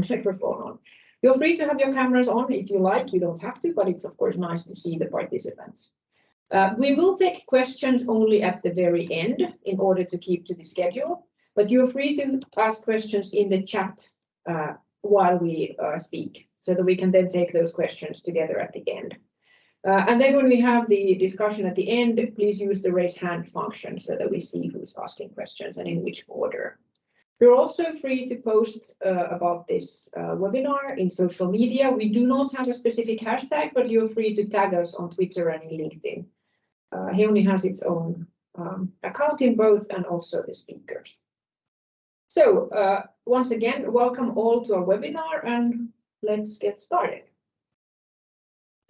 microphone on. Feel free to have your cameras on if you like. You don't have to, but it's of course nice to see the participants. We will take questions only at the very end in order to keep to the schedule, but you're free to ask questions in the chat while we speak, so that we can then take those questions together at the end. And then when we have the discussion at the end, please use the raise hand function so that we see who's asking questions and in which order. You're also free to post about this webinar in social media. We do not have a specific hashtag, but you're free to tag us on Twitter and in LinkedIn. Heoni has its own account in both, and also the speakers. So once again, welcome all to our webinar, and let's get started.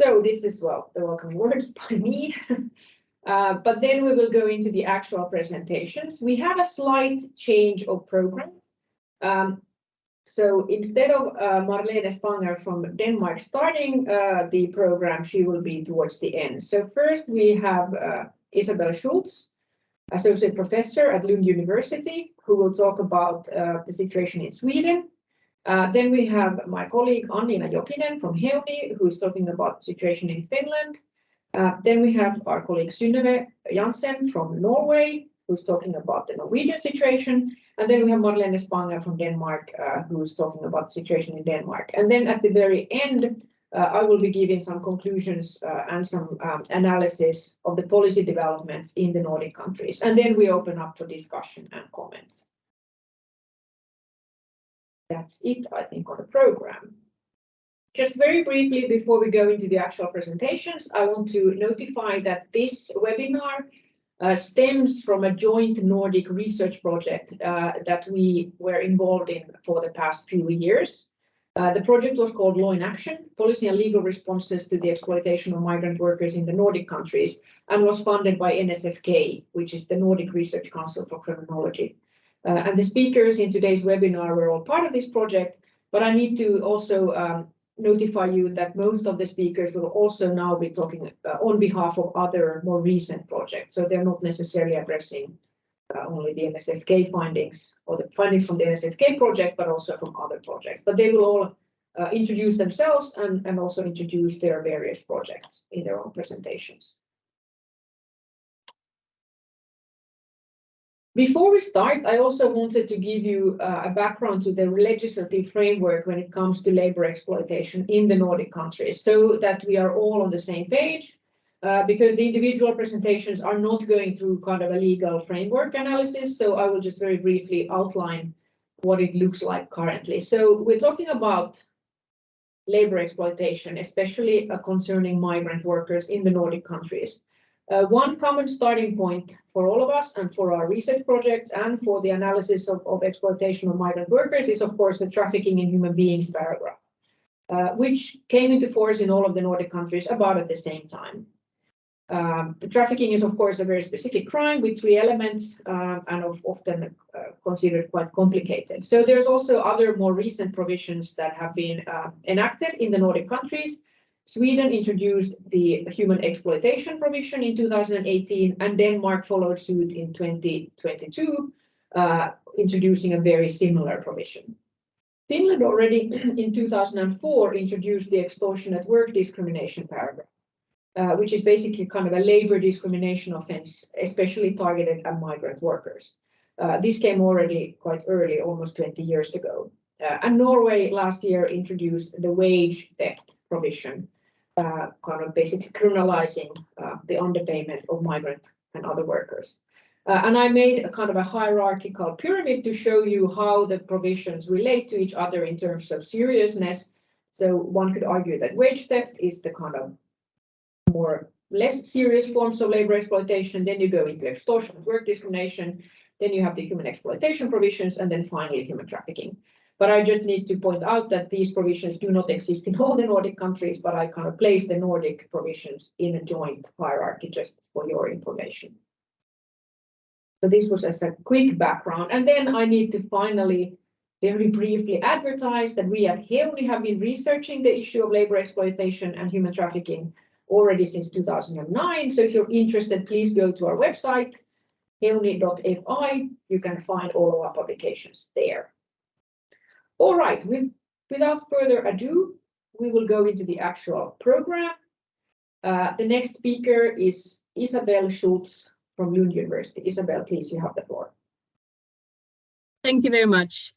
So this is, well, the welcome words by me, but then we will go into the actual presentations. We have a slight change of program. So instead of Marlene Spanger from Denmark starting the program, she will be towards the end. So first we have Isabel Schoultz, Associate Professor at Lund University, who will talk about the situation in Sweden. Then we have my colleague Annina Jokinen from Heuni, who is talking about the situation in Finland. Then we have our colleague Synnøve Jahnsen from Norway, who's talking about the Norwegian situation. And then we have Marlene Spanger from Denmark, who's talking about the situation in Denmark. And then at the very end, I will be giving some conclusions and some analysis of the policy developments in the Nordic countries. And then we open up for discussion and comments. That's it, I think, on the program. Just very briefly, before we go into the actual presentations, I want to notify that this webinar stems from a joint Nordic research project that we were involved in for the past few years. The project was called Law in Action, Policy and Legal Responses to the Exploitation of Migrant Workers in the Nordic Countries, and was funded by NSFK, which is the Nordic Research Council for Criminology. And the speakers in today's webinar were all part of this project, but I need to also notify you that most of the speakers will also now be talking on behalf of other more recent projects. So they're not necessarily addressing only the NSFK findings or the findings from the NSFK project, but also from other projects. But they will all introduce themselves and also introduce their various projects in their own presentations. Before we start, I also wanted to give you a background to the legislative framework when it comes to labor exploitation in the Nordic countries, so that we are all on the same page, because the individual presentations are not going through kind of a legal framework analysis. So I will just very briefly outline what it looks like currently. So we're talking about labor exploitation, especially concerning migrant workers in the Nordic countries. One common starting point for all of us and for our research projects and for the analysis of exploitation of migrant workers is, of course, the trafficking in human beings paragraph, which came into force in all of the Nordic countries about at the same time. The trafficking is, of course, a very specific crime with 3 elements and often considered quite complicated. So there's also other more recent provisions that have been enacted in the Nordic countries. Sweden introduced the human exploitation provision in 2018, and Denmark followed suit in 2022, introducing a very similar provision. Finland already in 2004 introduced the extortion at work discrimination paragraph, which is basically kind of a labor discrimination offense, especially targeted at migrant workers. This came already quite early, almost 20 years ago. And Norway last year introduced the wage theft provision, kind of basically criminalizing the underpayment of migrant and other workers. And I made a kind of a hierarchical pyramid to show you how the provisions relate to each other in terms of seriousness. So one could argue that wage theft is the kind of less serious forms of labor exploitation. Then you go into extortion, work discrimination. Then you have the human exploitation provisions, and then finally human trafficking. But I just need to point out that these provisions do not exist in all the Nordic countries, but I kind of place the Nordic provisions in a joint hierarchy just for your information. So this was as a quick background. And then I need to finally very briefly advertise that we at Heuni have been researching the issue of labor exploitation and human trafficking already since 2009. So if you're interested, please go to our website, heuni.fi. You can find all of our publications there. All right, with without further ado, we will go into the actual program. The next speaker is Isabel Schoultz from Lund University. Isabel, please, you have the floor. Thank you very much.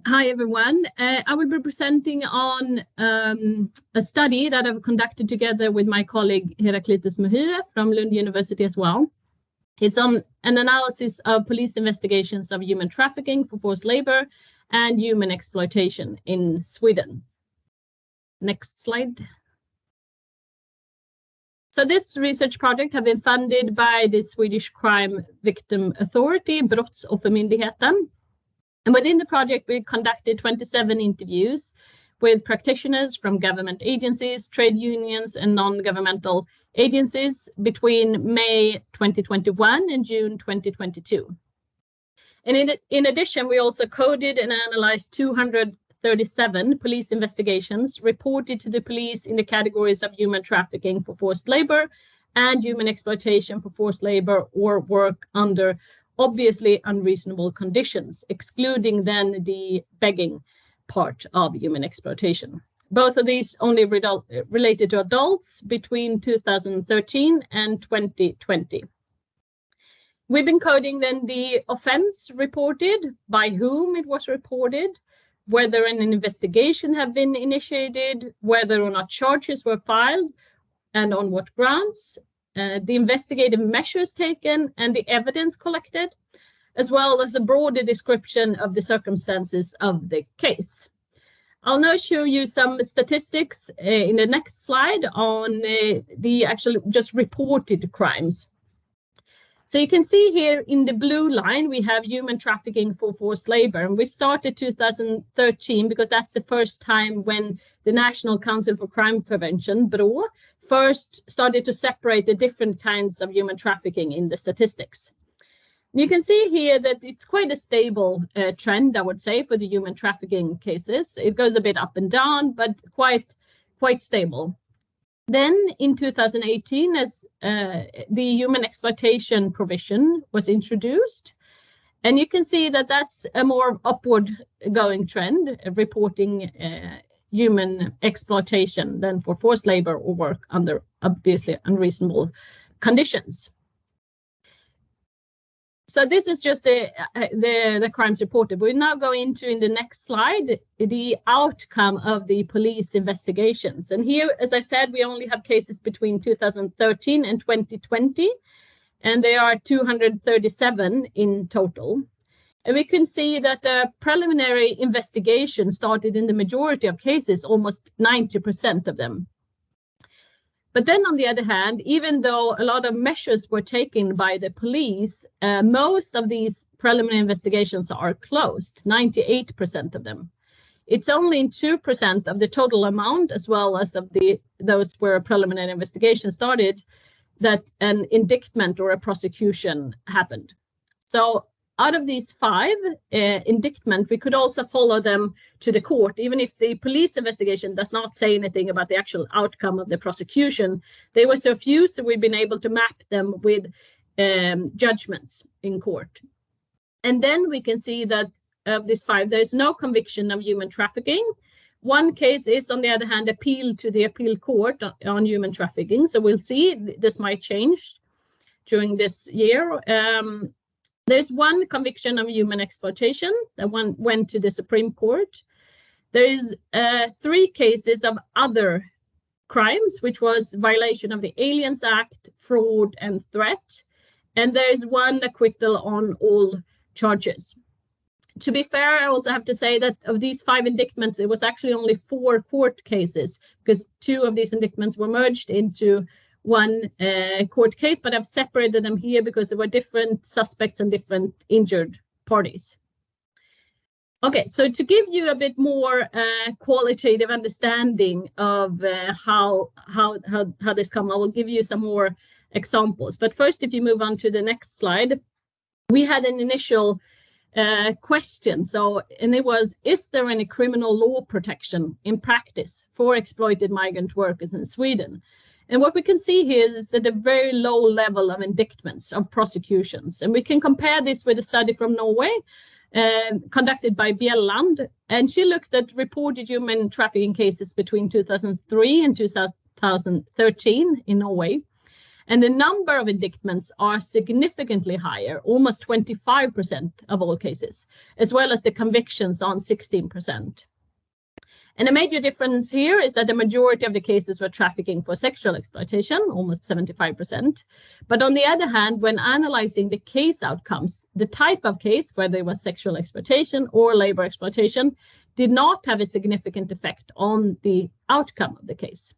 Hi, everyone. I will be presenting on a study that I've conducted together with my colleague Heraklitus Muhire from Lund University as well. It's on an analysis of police investigations of human trafficking for forced labor and human exploitation in Sweden. Next slide. So this research project has been funded by the Swedish Crime Victim Authority, Brottsoffermyndigheten. And within the project, we conducted 27 interviews with practitioners from government agencies, trade unions, and non-governmental agencies between May 2021 and June 2022. And in addition, we also coded and analyzed 237 police investigations reported to the police in the categories of human trafficking for forced labor and human exploitation for forced labor or work under obviously unreasonable conditions, excluding then the begging part of human exploitation. Both of these only related to adults between 2013 and 2020. We've been coding then the offense reported, by whom it was reported, whether an investigation had been initiated, whether or not charges were filed, and on what grounds, the investigative measures taken and the evidence collected, as well as a broader description of the circumstances of the case. I'll now show you some statistics in the next slide on the actual just reported crimes. So you can see here in the blue line, we have human trafficking for forced labor. And we started 2013 because that's the first time when the National Council for Crime Prevention, BRÅ, first started to separate the different kinds of human trafficking in the statistics. You can see here that it's quite a stable trend, I would say, for the human trafficking cases. It goes a bit up and down, but quite stable. Then in 2018, as the human exploitation provision was introduced, and you can see that that's a more upward going trend, reporting human exploitation than for forced labor or work under obviously unreasonable conditions. So this is just the crimes reported. We now go into, in the next slide, the outcome of the police investigations. And here, as I said, we only have cases between 2013 and 2020, and there are 237 in total. And we can see that the preliminary investigation started in the majority of cases, almost 90% of them. But then on the other hand, even though a lot of measures were taken by the police, most of these preliminary investigations are closed, 98% of them. It's only in 2% of the total amount, as well as of those where a preliminary investigation started, that an indictment or a prosecution happened. So out of these 5 indictments, we could also follow them to the court, even if the police investigation does not say anything about the actual outcome of the prosecution. They were so few, so we've been able to map them with judgments in court. And then we can see that of these 5, there is no conviction of human trafficking. One case is, on the other hand, appealed to the appeal court on human trafficking. So we'll see, this might change during this year. There's 1 conviction of human exploitation that one went to the Supreme Court. There is 3 cases of other crimes, which was violation of the Aliens Act, fraud, and threat. And there is 1 acquittal on all charges. To be fair, I also have to say that of these 5 indictments, it was actually only 4 court cases, because 2 of these indictments were merged into 1 court case, but I've separated them here because there were different suspects and different injured parties. Okay, so to give you a bit more qualitative understanding of how this comes, I will give you some more examples. But first, if you move on to the next slide, we had an initial question. And it was, is there any criminal law protection in practice for exploited migrant workers in Sweden? And what we can see here is that a very low level of indictments of prosecutions. And we can compare this with a study from Norway, conducted by Lund, and she looked at reported human trafficking cases between 2003 and 2013 in Norway. And the number of indictments are significantly higher, almost 25% of all cases, as well as the convictions on 16%. And a major difference here is that the majority of the cases were trafficking for sexual exploitation, almost 75%. But on the other hand, when analyzing the case outcomes, the type of case, whether it was sexual exploitation or labor exploitation, did not have a significant effect on the outcome of the case.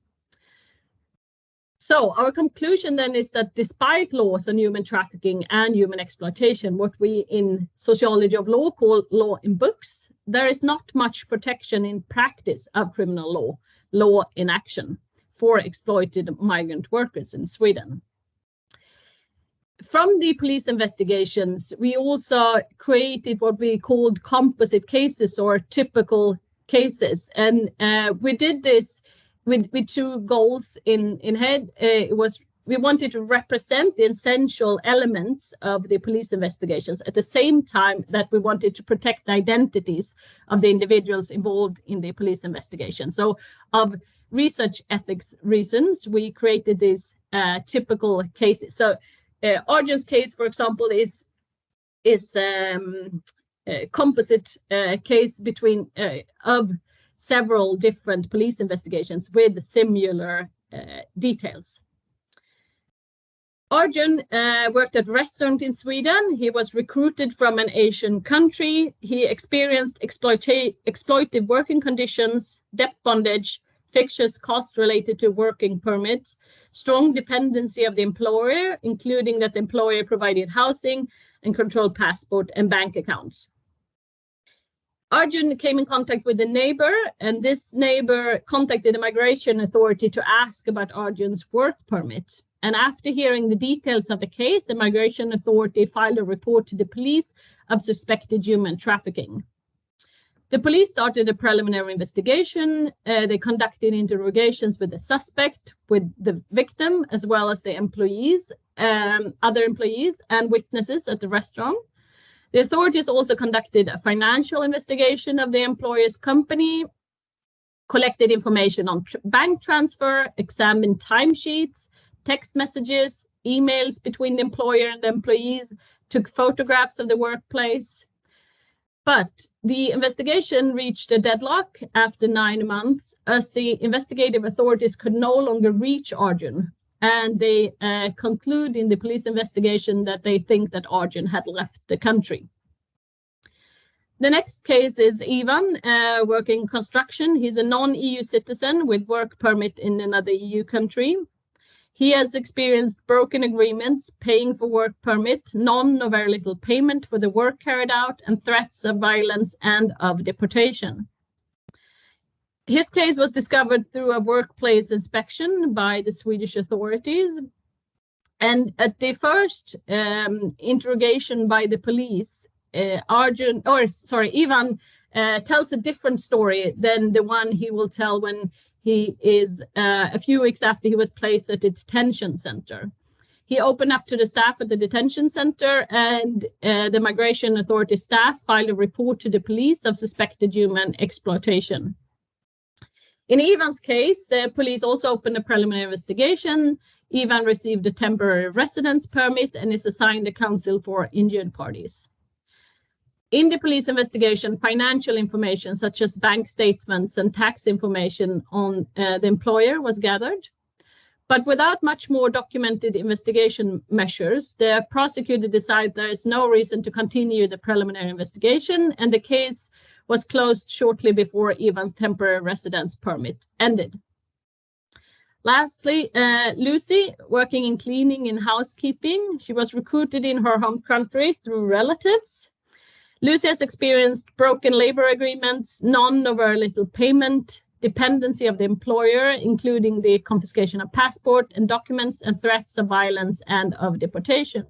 So our conclusion then is that despite laws on human trafficking and human exploitation, what we in sociology of law call law in books, there is not much protection in practice of criminal law in action for exploited migrant workers in Sweden. From the police investigations, we also created what we called composite cases or typical cases. And we did this with two goals in head. We wanted to represent the essential elements of the police investigations at the same time that we wanted to protect the identities of the individuals involved in the police investigation. So of research ethics reasons, we created these typical cases. So Arjun's case, for example, is a composite case between of several different police investigations with similar details. Arjun worked at a restaurant in Sweden. He was recruited from an Asian country. He experienced exploitive working conditions, debt bondage, fixtures costs related to working permits, strong dependency of the employer, including that the employer provided housing and controlled passport and bank accounts. Arjun came in contact with a neighbor, and this neighbor contacted the migration authority to ask about Arjun's work permit. And after hearing the details of the case, the migration authority filed a report to the police of suspected human trafficking. The police started a preliminary investigation. They conducted interrogations with the suspect, with the victim, as well as the employees, other employees and witnesses at the restaurant. The authorities also conducted a financial investigation of the employer's company, collected information on bank transfer, examined timesheets, text messages, emails between the employer and the employees, took photographs of the workplace. But the investigation reached a deadlock after 9 months, as the investigative authorities could no longer reach Arjun. And they conclude in the police investigation that they think that Arjun had left the country. The next case is Ivan, working construction. He's a non-EU citizen with work permit in another EU country. He has experienced broken agreements, paying for work permit, none or very little payment for the work carried out, and threats of violence and of deportation. His case was discovered through a workplace inspection by the Swedish authorities. And at the first interrogation by the police, Ivan tells a different story than the one he will tell when he is a few weeks after he was placed at the detention center. He opened up to the staff at the detention center, and the migration authority staff filed a report to the police of suspected human exploitation. In Ivan's case, the police also opened a preliminary investigation. Ivan received a temporary residence permit and is assigned a counsel for injured parties. In the police investigation, financial information such as bank statements and tax information on the employer was gathered. But without much more documented investigation measures, the prosecutor decided there is no reason to continue the preliminary investigation, and the case was closed shortly before Ivan's temporary residence permit ended. Lastly, Lucy, working in cleaning and housekeeping. She was recruited in her home country through relatives. Lucy has experienced broken labor agreements, none or very little payment, dependency of the employer, including the confiscation of passport and documents, and threats of violence and of deportation.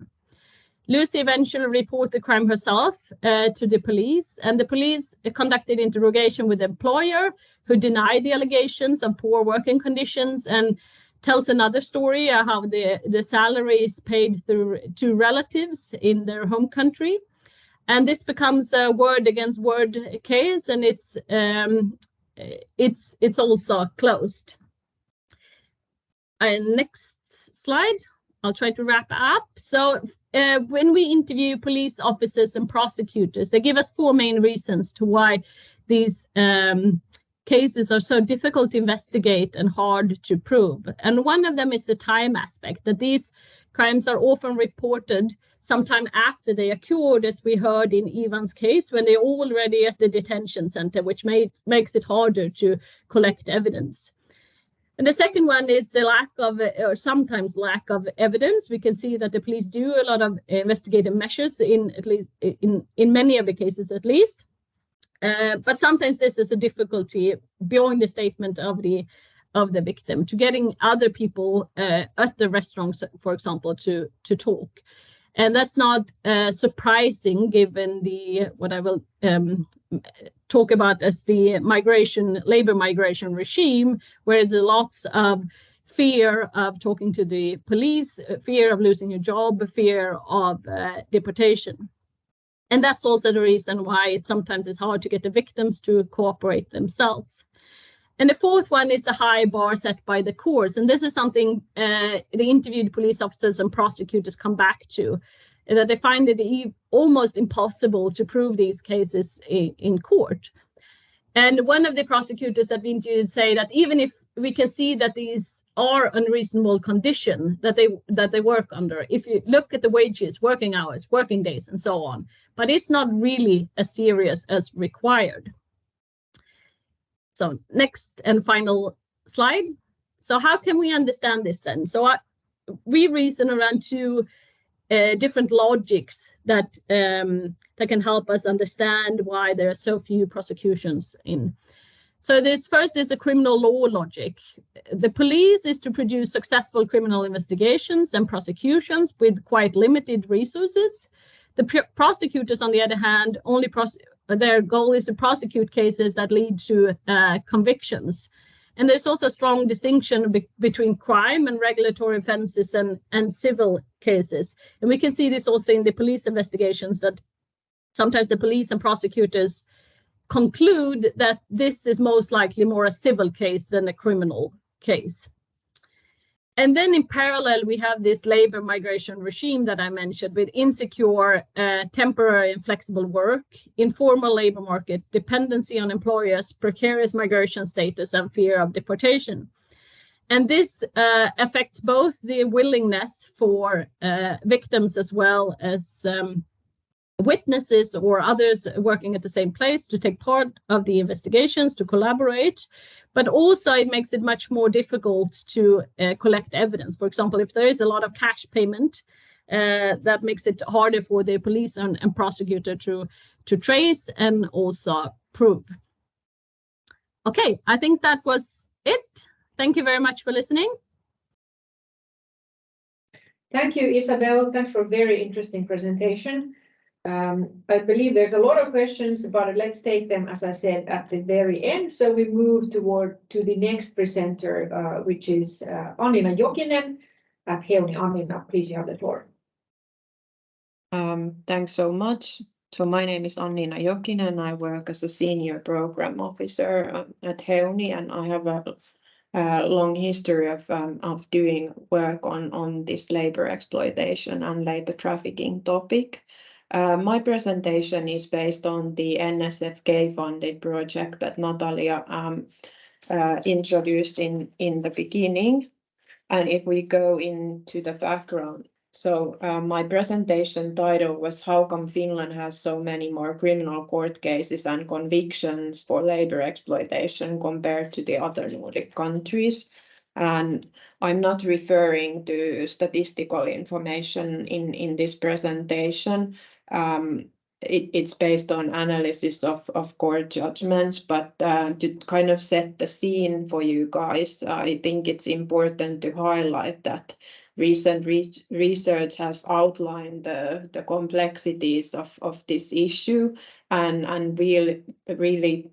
Lucy eventually reported the crime herself to the police, and the police conducted interrogation with the employer, who denied the allegations of poor working conditions and tells another story of how the salary is paid through to relatives in their home country. And this becomes a word against word case, and it's also closed. And next slide, I'll try to wrap up. So when we interview police officers and prosecutors, they give us 4 main reasons to why these cases are so difficult to investigate and hard to prove. And one of them is the time aspect, that these crimes are often reported sometime after they occurred, as we heard in Ivan's case, when they're already at the detention center, which makes it harder to collect evidence. And the second one is the lack of, or sometimes lack of evidence. We can see that the police do a lot of investigative measures in many of the cases at least. But sometimes this is a difficulty beyond the statement of the victim to getting other people at the restaurant, for example, to talk. And that's not surprising given what I will talk about as the labor migration regime, where there's lots of fear of talking to the police, fear of losing your job, fear of deportation. And that's also the reason why it sometimes is hard to get the victims to cooperate themselves. And the fourth one is the high bar set by the courts. And this is something the interviewed police officers and prosecutors come back to, that they find it almost impossible to prove these cases in court. And one of the prosecutors that we interviewed say that even if we can see that these are unreasonable conditions that they work under, if you look at the wages, working hours, working days, and so on, but it's not really as serious as required. So next and final slide. So how can we understand this then? So we reason around 2 different logics that can help us understand why there are so few prosecutions in. So this first is a criminal law logic. The police is to produce successful criminal investigations and prosecutions with quite limited resources. The prosecutors, on the other hand, their goal is to prosecute cases that lead to convictions. And there's also a strong distinction between crime and regulatory offenses and civil cases. And we can see this also in the police investigations, that sometimes the police and prosecutors conclude that this is most likely more a civil case than a criminal case. And then in parallel, we have this labor migration regime that I mentioned with insecure, temporary and flexible work, informal labor market, dependency on employers, precarious migration status, and fear of deportation. And this affects both the willingness for victims as well as witnesses or others working at the same place to take part of the investigations, to collaborate, but also it makes it much more difficult to collect evidence. For example, if there is a lot of cash payment, that makes it harder for the police and prosecutor to trace and also prove. Okay, I think that was it. Thank you very much for listening. Thank you, Isabel. Thanks for a very interesting presentation. I believe there's a lot of questions, but let's take them, as I said, at the very end. So we move to the next presenter, which is Annina Jokinen at Heuni. Annina, please, you have the floor. Thanks so much. So my name is Annina Jokinen. I work as a senior program officer at Heuni, and I have a long history of doing work on this labor exploitation and labor trafficking topic. My presentation is based on the NSFK-funded project that Natalia introduced in the beginning. And if we go into the background, so my presentation title was "How come Finland has so many more criminal court cases and convictions for labor exploitation compared to the other Nordic countries?" And I'm not referring to statistical information in this presentation. It's based on analysis of court judgments, but to kind of set the scene for you guys, I think it's important to highlight that recent research has outlined the complexities of this issue, And really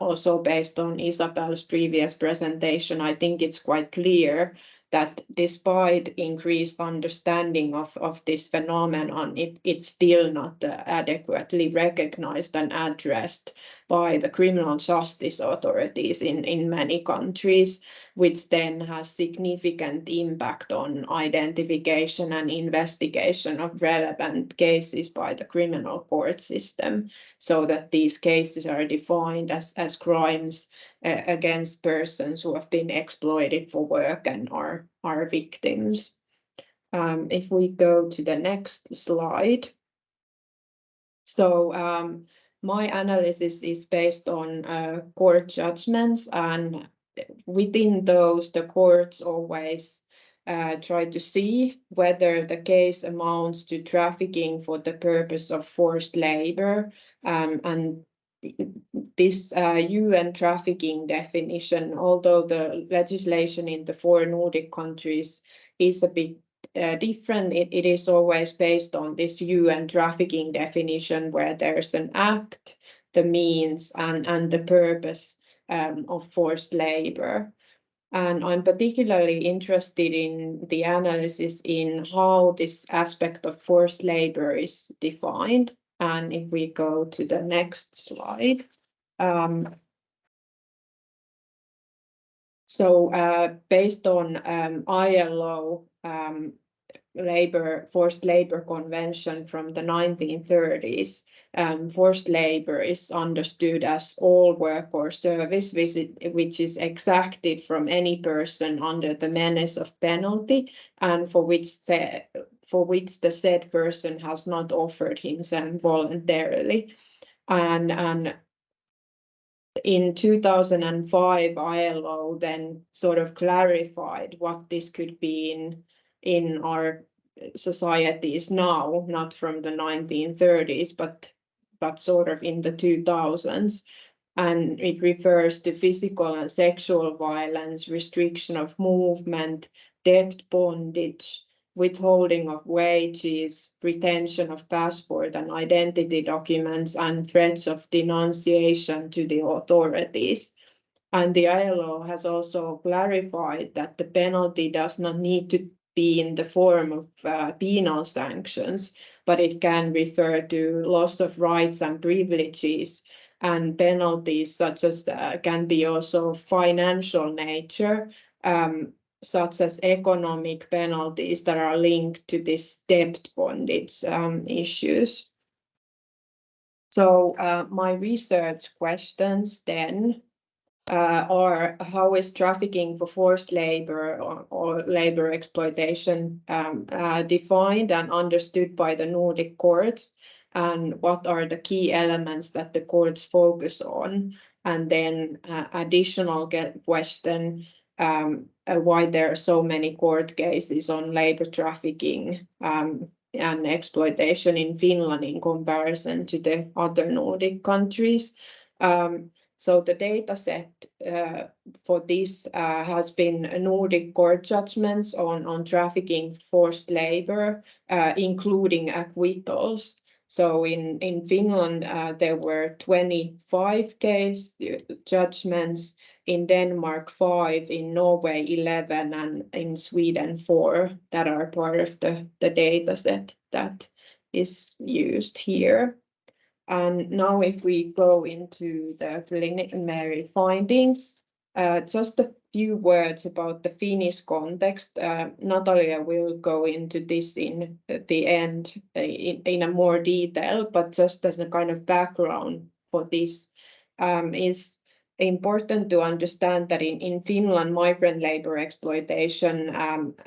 also based on Isabel's previous presentation, I think it's quite clear that despite increased understanding of this phenomenon, it's still not adequately recognized and addressed by the criminal justice authorities in many countries, which then has significant impact on identification and investigation of relevant cases by the criminal court system, so that these cases are defined as crimes against persons who have been exploited for work and are victims. If we go to the next slide. So my analysis is based on court judgments, and within those, the courts always try to see whether the case amounts to trafficking for the purpose of forced labor, and this UN trafficking definition, although the legislation in the 4 Nordic countries is a bit different, it is always based on this UN trafficking definition, where there's an act, the means, and the purpose of forced labor. And I'm particularly interested in the analysis in how this aspect of forced labor is defined. And if we go to the next slide. Based on ILO forced labor convention from the 1930s, forced labor is understood as all work or service which is exacted from any person under the menace of penalty, and for which the said person has not offered himself voluntarily. And in 2005, ILO then sort of clarified what this could be in our societies now, not from the 1930s, but sort of in the 2000s. And it refers to physical and sexual violence, restriction of movement, debt bondage, withholding of wages, retention of passport and identity documents, and threats of denunciation to the authorities. And the ILO has also clarified that the penalty does not need to be in the form of penal sanctions, but it can refer to loss of rights and privileges, and penalties such as can be also financial nature, such as economic penalties that are linked to this debt bondage issues. So my research questions then are: how is trafficking for forced labor or labor exploitation defined and understood by the Nordic courts, and what are the key elements that the courts focus on? And then additional question, why there are so many court cases on labor trafficking and exploitation in Finland in comparison to the other Nordic countries. So the data set for this has been Nordic court judgments on trafficking forced labor, including acquittals. So in Finland, there were 25 case judgments, in Denmark 5, in Norway 11, and in Sweden 4 that are part of the data set that is used here. And now if we go into the preliminary findings, just a few words about the Finnish context. Natalia will go into this in the end in a more detail, but just as a kind of background for this, is important to understand that in Finland, migrant labor exploitation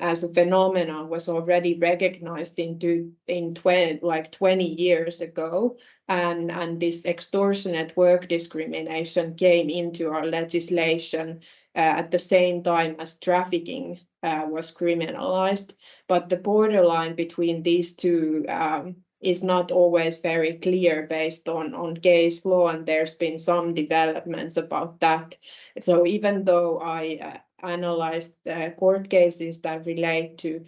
as a phenomenon was already recognized in 20 years ago, and this extortionate work discrimination came into our legislation at the same time as trafficking was criminalized. But the borderline between these two is not always very clear based on case law, and there's been some developments about that. So even though I analyzed court cases that relate to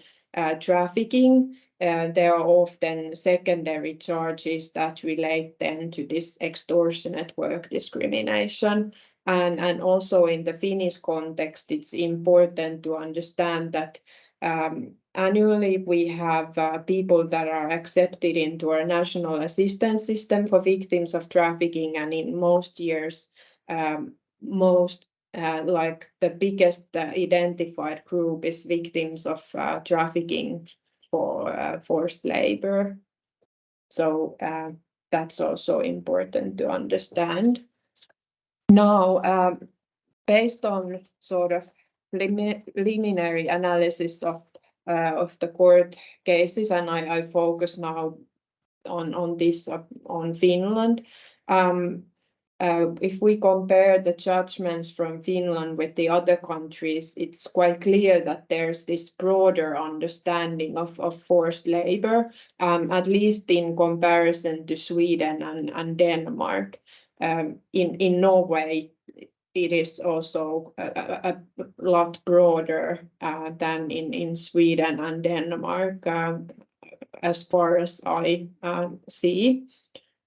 trafficking, there are often secondary charges that relate then to this extortionate work discrimination. And also in the Finnish context, it's important to understand that annually we have people that are accepted into our national assistance system for victims of trafficking, and in most years, like the biggest identified group is victims of trafficking for forced labor. So that's also important to understand. Now, based on sort of preliminary analysis of the court cases, and I focus now on Finland. If we compare the judgments from Finland with the other countries, it's quite clear that there's this broader understanding of forced labor, at least in comparison to Sweden and Denmark. In Norway, it is also a lot broader than in Sweden and Denmark, as far as I see.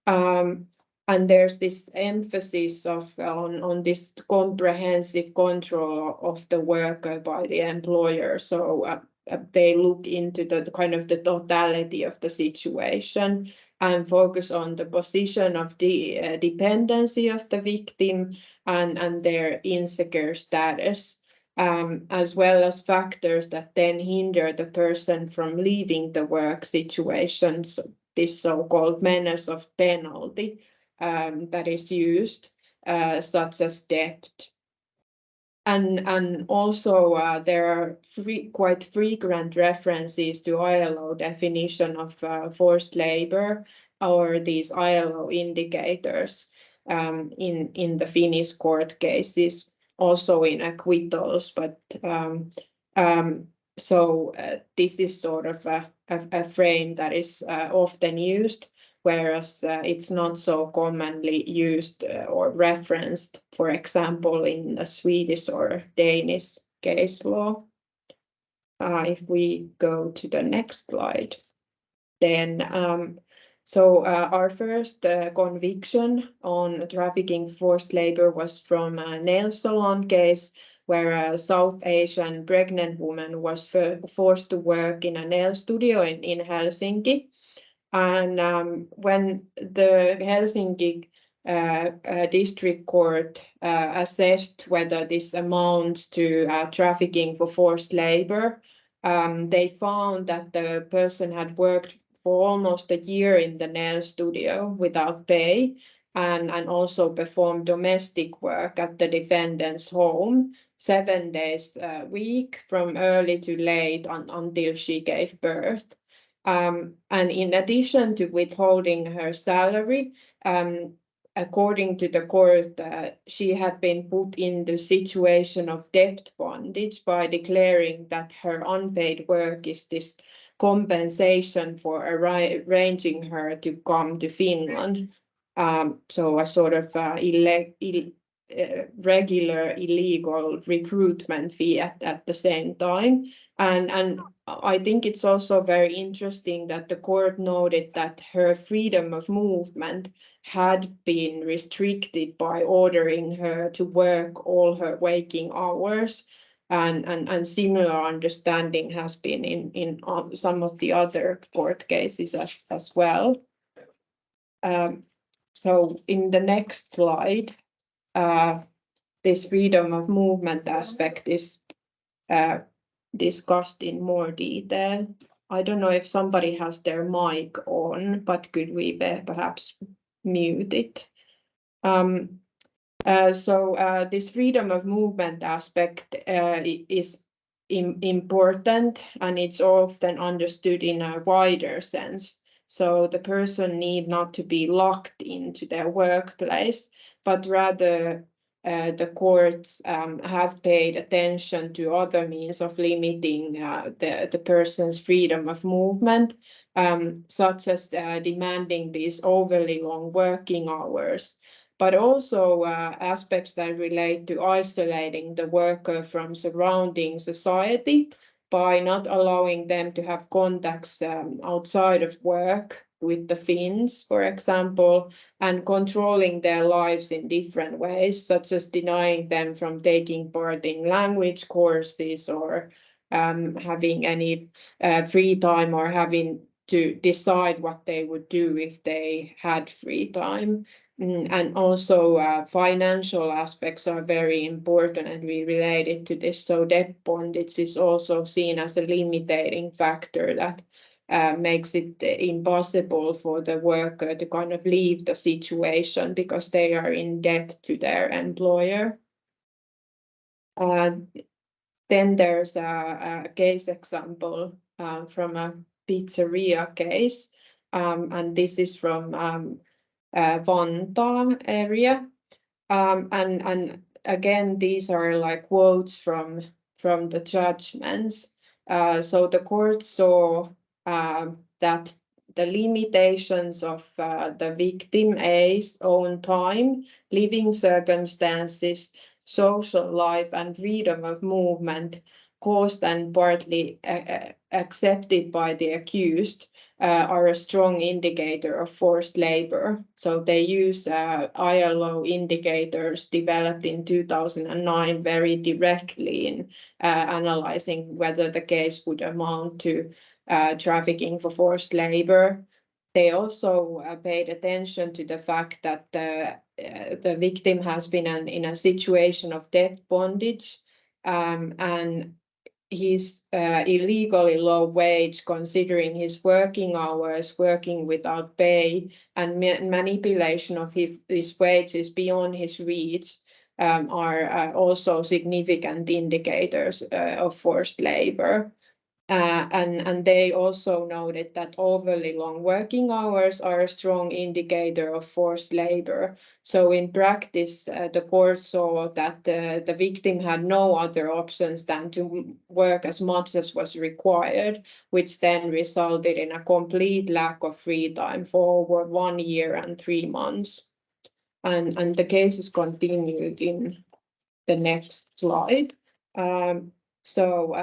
And there's this emphasis on this comprehensive control of the worker by the employer. So they look into the kind of the totality of the situation and focus on the position of the dependency of the victim and their insecure status, as well as factors that then hinder the person from leaving the work situation. So this so-called menace of penalty that is used, such as debt. And also there are quite frequent references to ILO definition of forced labor, or these ILO indicators in the Finnish court cases, also in acquittals. But this is sort of a frame that is often used, whereas it's not so commonly used or referenced, for example, in the Swedish or Danish case law. If we go to the next slide, then our first conviction on trafficking forced labor was from a nail salon case, where a South Asian pregnant woman was forced to work in a nail studio in Helsinki. And when the Helsinki district court assessed whether this amounts to trafficking for forced labor, they found that the person had worked for almost a year in the nail studio without pay, and also performed domestic work at the defendant's home 7 days a week from early to late until she gave birth. And in addition to withholding her salary, according to the court, she had been put in the situation of debt bondage by declaring that her unpaid work is this compensation for arranging her to come to Finland. So a sort of regular illegal recruitment fee at the same time. And I think it's also very interesting that the court noted that her freedom of movement had been restricted by ordering her to work all her waking hours. And similar understanding has been in some of the other court cases as well. So in the next slide, this freedom of movement aspect is discussed in more detail. I don't know if somebody has their mic on, but could we perhaps mute it? This freedom of movement aspect is important, and it's often understood in a wider sense. So the person need not to be locked into their workplace, but rather the courts have paid attention to other means of limiting the person's freedom of movement, such as demanding these overly long working hours, but also aspects that relate to isolating the worker from surrounding society, by not allowing them to have contacts outside of work with the Finns, for example, and controlling their lives in different ways, such as denying them from taking part in language courses or having any free time, or having to decide what they would do if they had free time. And also financial aspects are very important and we related to this. So debt bondage is also seen as a limiting factor that makes it impossible for the worker to kind of leave the situation because they are in debt to their employer. Then there's a case example from a pizzeria case, and this is from Vantaa area. And again, these are like quotes from the judgments. So the court saw that the limitations of the victim A's own time, living circumstances, social life, and freedom of movement caused and partly accepted by the accused are a strong indicator of forced labor. So they use ILO indicators developed in 2009 very directly in analyzing whether the case would amount to trafficking for forced labor. They also paid attention to the fact that the victim has been in a situation of debt bondage, and his illegally low wage, considering his working hours, working without pay, and manipulation of his wages beyond his reach are also significant indicators of forced labor. And they also noted that overly long working hours are a strong indicator of forced labor. So in practice, the court saw that the victim had no other options than to work as much as was required, which then resulted in a complete lack of free time for over 1 year and 3 months. And the case is continued in the next slide. So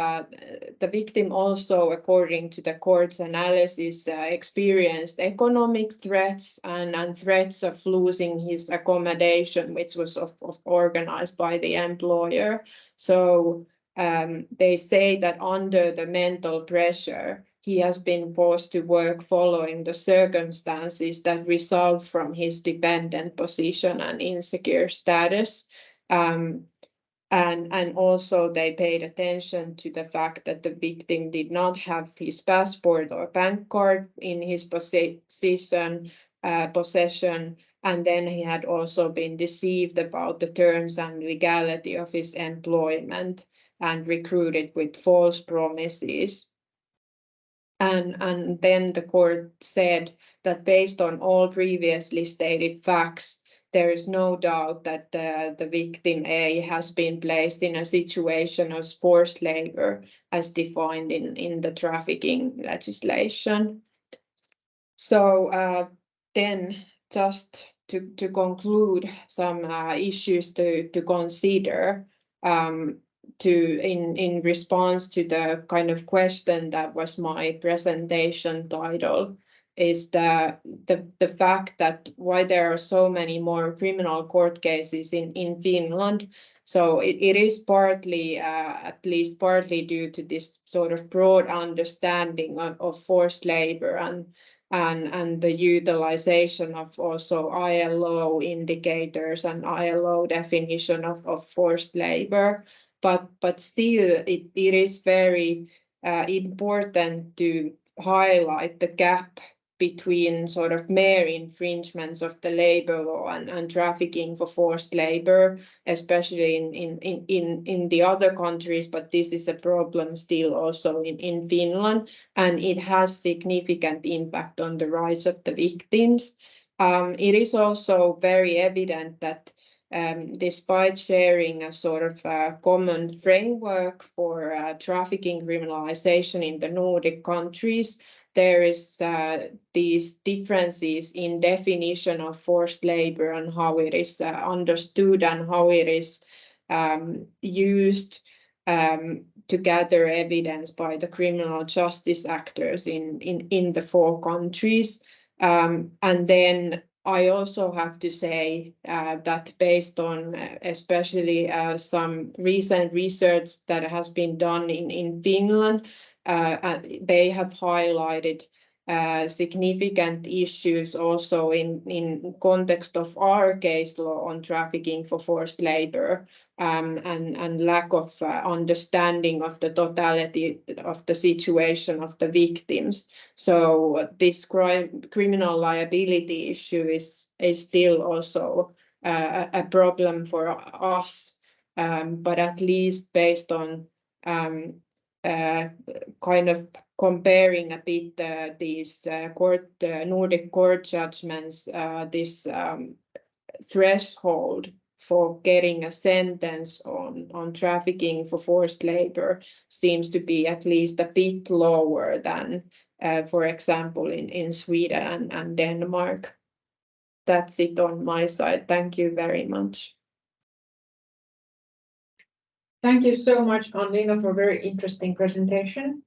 the victim also, according to the court's analysis, experienced economic threats and threats of losing his accommodation, which was organized by the employer. So they say that under the mental pressure, he has been forced to work following the circumstances that result from his dependent position and insecure status. And also they paid attention to the fact that the victim did not have his passport or bank card in his possession, and then he had also been deceived about the terms and legality of his employment and recruited with false promises. And then the court said that based on all previously stated facts, there is no doubt that the victim A has been placed in a situation of forced labor as defined in the trafficking legislation. So then just to conclude some issues to consider in response to the kind of question that was my presentation title, is the fact that why there are so many more criminal court cases in Finland. So it is partly, at least partly, due to this sort of broad understanding of forced labor and the utilization of also ILO indicators and ILO definition of forced labor. But still, it is very important to highlight the gap between sort of mere infringements of the labor law and trafficking for forced labor, especially in the other countries, but this is a problem still also in Finland, and it has significant impact on the rights of the victims. It is also very evident that despite sharing a sort of common framework for trafficking criminalization in the Nordic countries, there is these differences in definition of forced labor and how it is understood and how it is used to gather evidence by the criminal justice actors in the 4 countries. And then I also have to say that based on especially some recent research that has been done in Finland, they have highlighted significant issues also in context of our case law on trafficking for forced labor, and lack of understanding of the totality of the situation of the victims. So this criminal liability issue is still also a problem for us, but at least based on kind of comparing a bit these Nordic court judgments, this threshold for getting a sentence on trafficking for forced labor seems to be at least a bit lower than, for example, in Sweden and Denmark. That's it on my side. Thank you very much. Thank you so much, Anniina, for a very interesting presentation.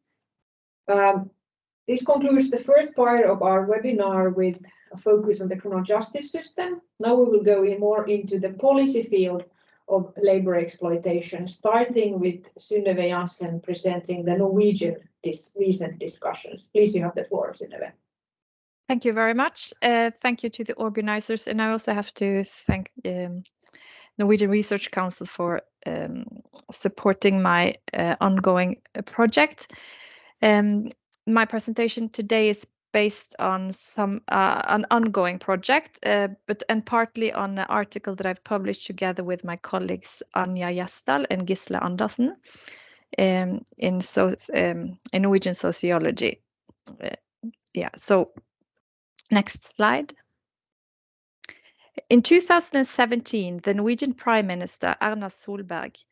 This concludes the first part of our webinar with a focus on the criminal justice system. Now we will go more into the policy field of labor exploitation, starting with Synnøve Jahnsen presenting the Norwegian recent discussions. Please, you have the floor, Synnøve. Thank you very much. Thank you to the organizers, and I also have to thank Norwegian Research Council for supporting my ongoing project. My presentation today is based on an ongoing project, and partly on an article that I've published together with my colleagues Anja Gjesdal and Gisle Andersen in Norwegian Sociology. So next slide. In 2017, the Norwegian Prime Minister Erna Solberg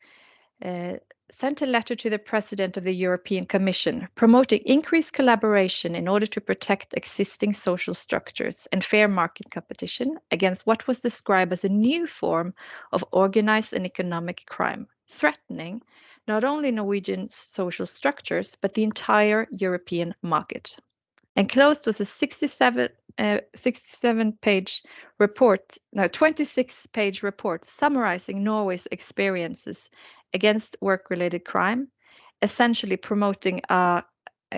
sent a letter to the President of the European Commission promoting increased collaboration in order to protect existing social structures and fair market competition against what was described as a new form of organized and economic crime, threatening not only Norwegian social structures, but the entire European market. Enclosed was a 26-page report summarizing Norway's experiences against work-related crime, essentially promoting a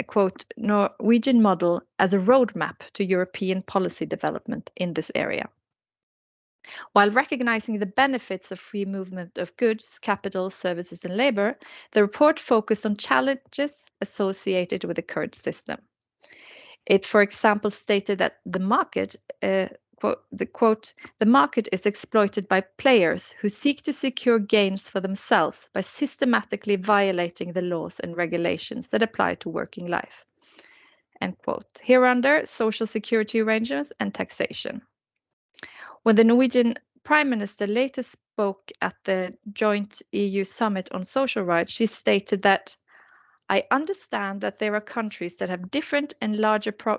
quote, Norwegian model as a roadmap to European policy development in this area. While recognizing the benefits of free movement of goods, capital, services, and labor, the report focused on challenges associated with the current system. It, for example, stated that the market, the market is exploited by players who seek to secure gains for themselves by systematically violating the laws and regulations that apply to working life. End quote. Hereunder, social security arrangements and taxation. When the Norwegian Prime Minister later spoke at the joint EU summit on social rights, she stated that I understand that there are countries that have different and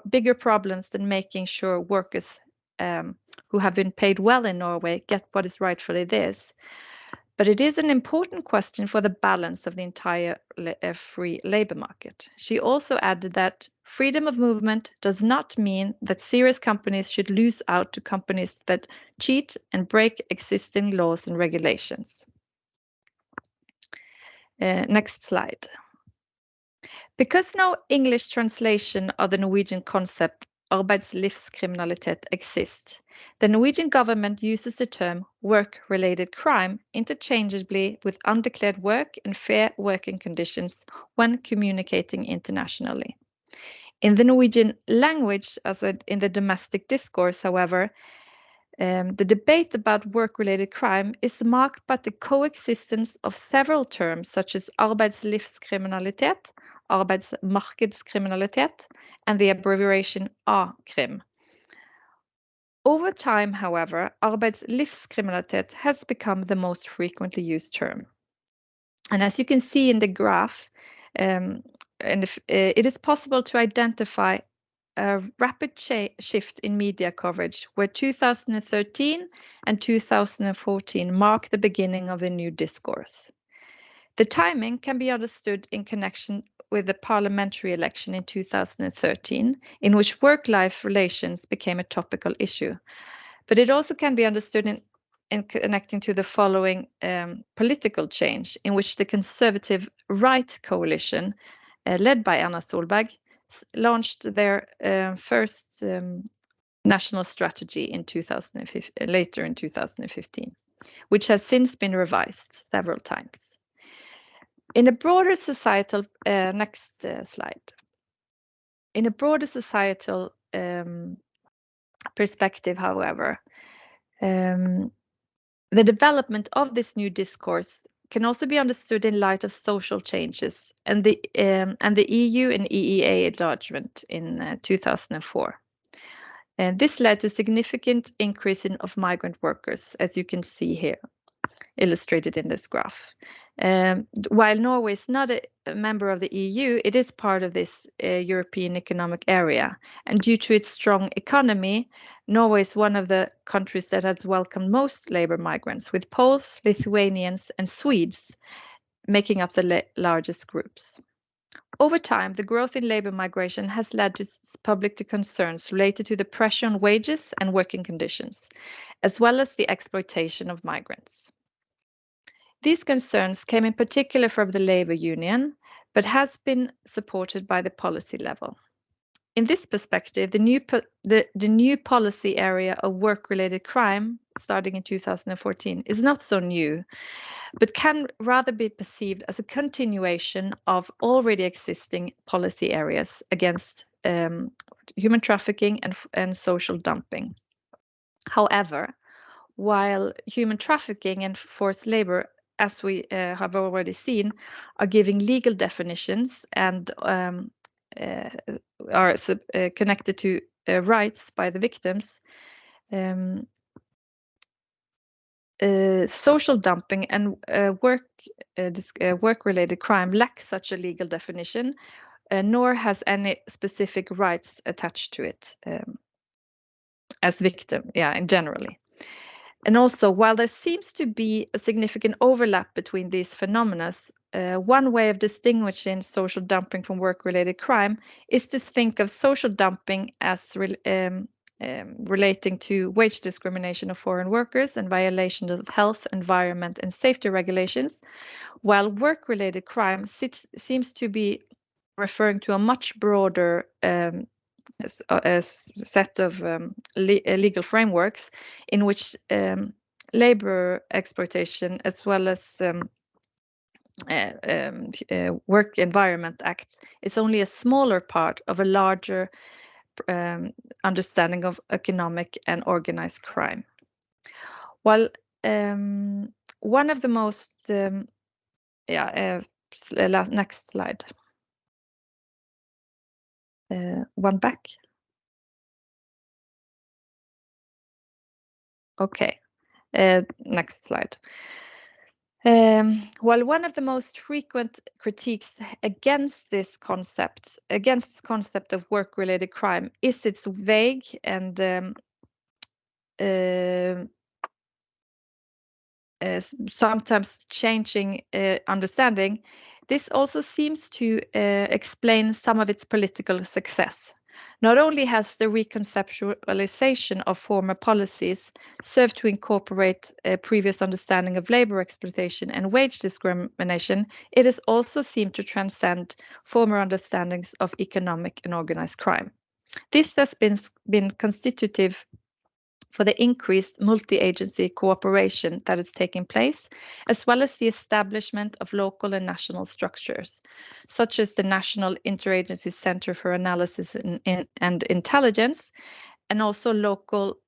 bigger problems than making sure workers who have been paid well in Norway get what is rightfully theirs. But it is an important question for the balance of the entire free labor market. She also added that freedom of movement does not mean that serious companies should lose out to companies that cheat and break existing laws and regulations. Next slide. Because no English translation of the Norwegian concept arbeidslivskriminalitet exists, the Norwegian government uses the term work-related crime interchangeably with undeclared work and fair working conditions when communicating internationally. In the Norwegian language, as in the domestic discourse, however, the debate about work-related crime is marked by the coexistence of several terms such as arbeidslivskriminalitet, arbeidsmarkedskriminalitet, and the abbreviation A-krim. Over time, however, arbeidslivskriminalitet has become the most frequently used term. And as you can see in the graph, it is possible to identify a rapid shift in media coverage where 2013 and 2014 mark the beginning of a new discourse. The timing can be understood in connection with the parliamentary election in 2013, in which work-life relations became a topical issue. But it also can be understood in connecting to the following political change, in which the Conservative Right Coalition, led by Anna Solberg, launched their first national strategy in later in 2015, which has since been revised several times. In a broader societal, next slide. In a broader societal perspective, however, the development of this new discourse can also be understood in light of social changes and the EU and EEA enlargement in 2004. And this led to a significant increase of migrant workers, as you can see here, illustrated in this graph. While Norway is not a member of the EU, it is part of this European Economic Area. And due to its strong economy, Norway is one of the countries that has welcomed most labor migrants, with Poles, Lithuanians, and Swedes making up the largest groups. Over time, the growth in labor migration has led to public concerns related to the pressure on wages and working conditions, as well as the exploitation of migrants. These concerns came in particular from the labor union, but has been supported by the policy level. In this perspective, the new policy area of work-related crime, starting in 2014, is not so new, but can rather be perceived as a continuation of already existing policy areas against human trafficking and social dumping. However, while human trafficking and forced labor, as we have already seen, are giving legal definitions and are connected to rights by the victims, social dumping and work-related crime lack such a legal definition, nor has any specific rights attached to it as victim, in generally. And also, while there seems to be a significant overlap between these phenomena, one way of distinguishing social dumping from work-related crime is to think of social dumping as relating to wage discrimination of foreign workers and violation of health, environment, and safety regulations, while work-related crime seems to be referring to a much broader set of legal frameworks in which labor exploitation as well as work environment acts is only a smaller part of a larger understanding of economic and organized crime. While one of the most next slide. One back. Okay, next slide. While one of the most frequent critiques against this concept of work-related crime is its vague and sometimes changing understanding, this also seems to explain some of its political success. Not only has the reconceptualization of former policies served to incorporate a previous understanding of labor exploitation and wage discrimination, it has also seemed to transcend former understandings of economic and organized crime. This has been constitutive for the increased multi-agency cooperation that is taking place, as well as the establishment of local and national structures, such as the National Interagency Center for Analysis and Intelligence, and also local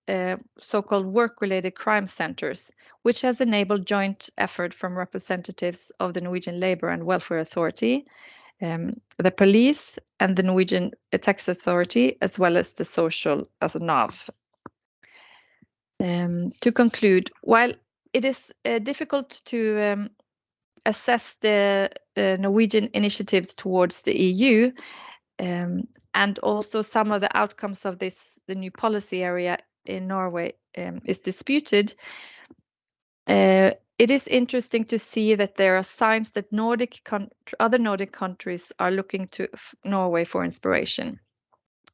so-called work-related crime centers, which has enabled joint effort from representatives of the Norwegian Labour and Welfare Authority, the police, and the Norwegian Tax Authority, as well as the social as a NAV. To conclude, while it is difficult to assess the Norwegian initiatives towards the EU and also some of the outcomes of the new policy area in Norway is disputed, It is interesting to see that there are signs that other Nordic countries are looking to Norway for inspiration.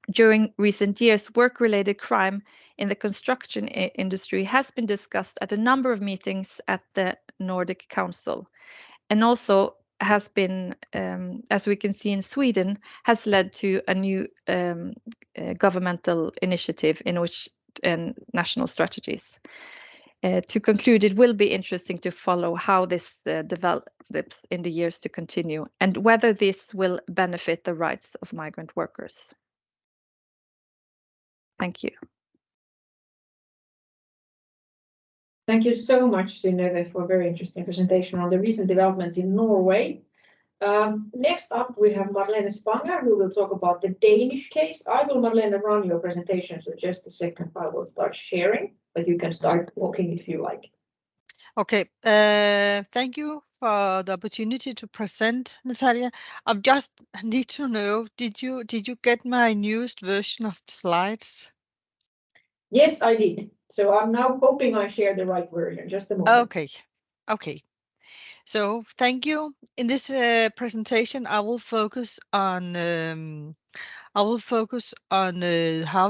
During recent years, work-related crime in the construction industry has been discussed at a number of meetings at the Nordic Council, and also has been, as we can see in Sweden, has led to a new governmental initiative in which national strategies. To conclude, it will be interesting to follow how this develops in the years to continue, and whether this will benefit the rights of migrant workers. Thank you. Thank you so much, Synnøve, for a very interesting presentation on the recent developments in Norway. Next up, we have Marlene Spanger, who will talk about the Danish case. I will, Marlene, run your presentation, so just a second, I will start sharing, but you can start talking if you like. Okay, thank you for the opportunity to present, Natalia. I just need to know, did you get my newest version of the slides? Yes, I did. So I'm now hoping I share the right version. Just a moment. Okay. So thank you. In this presentation, I will focus on how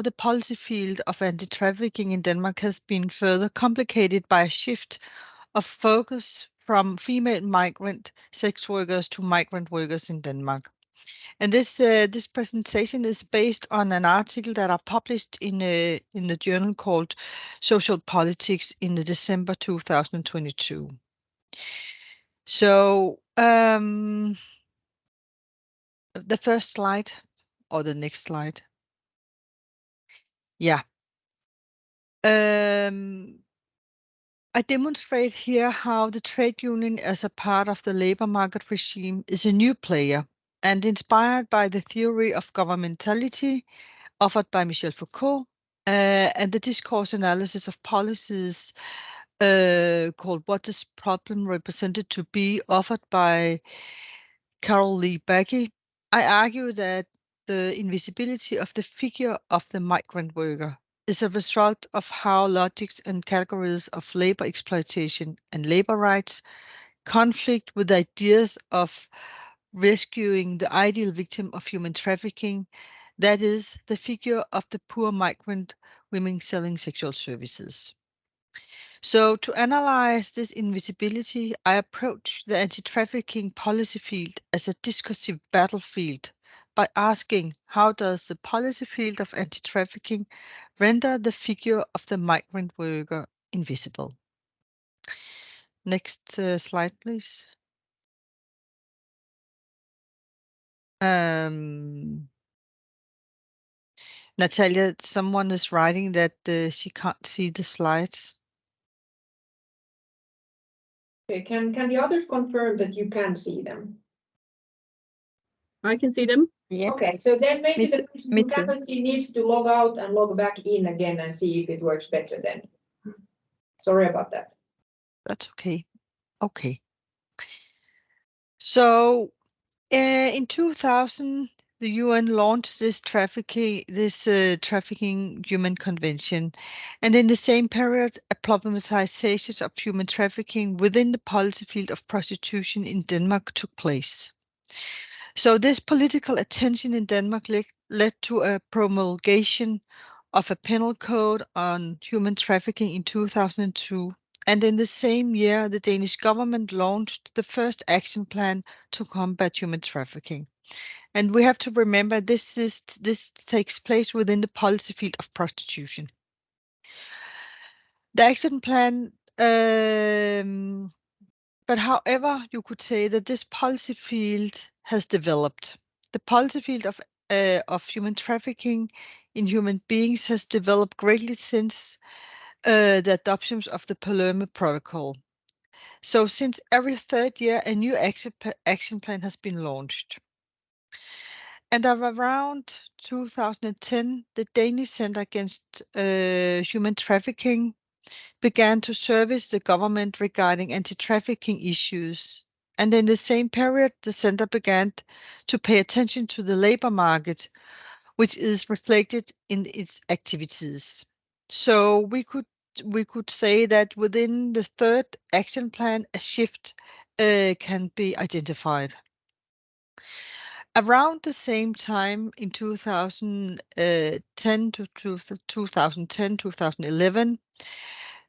the policy field of anti-trafficking in Denmark has been further complicated by a shift of focus from female migrant sex workers to migrant workers in Denmark. And this presentation is based on an article that I published in the journal called Social Politics in December 2022. So the first slide, or the next slide. Yeah. I demonstrate here how the trade union as a part of the labor market regime is a new player, and inspired by the theory of governmentality offered by Michel Foucault and the discourse analysis of policies called What This Problem Represented to Be, offered by Carol Lee Baggy, I argue that the invisibility of the figure of the migrant worker is a result of how logics and categories of labor exploitation and labor rights conflict with ideas of rescuing the ideal victim of human trafficking, that is, the figure of the poor migrant women selling sexual services. So to analyze this invisibility, I approach the anti-trafficking policy field as a discursive battlefield by asking, how does the policy field of anti-trafficking render the figure of the migrant worker invisible? Next slide, please. Natalia, someone is writing that she can't see the slides. Okay, can the others confirm that you can see them? I can see them. Yes. Okay, so then maybe the person who cannot see needs to log out and log back in again and see if it works better then. Sorry about that. That's okay. Okay. So in 2000, the UN launched this trafficking human convention, and in the same period, a problematization of human trafficking within the policy field of prostitution in Denmark took place. So this political attention in Denmark led to a promulgation of a penal code on human trafficking in 2002. And in the same year, the Danish government launched the first action plan to combat human trafficking. And we have to remember this takes place within the policy field of prostitution. The action plan, but however, you could say that this policy field has developed. The policy field of human trafficking in human beings has developed greatly since the adoption of the Palermo Protocol. So since every third year, a new action plan has been launched. And around 2010, the Danish Center Against Human Trafficking began to service the government regarding anti-trafficking issues. And in the same period, the center began to pay attention to the labor market, which is reflected in its activities. So we could we could say that within the third action plan, a shift can be identified. Around the same time in 2010 to 2010, 2011,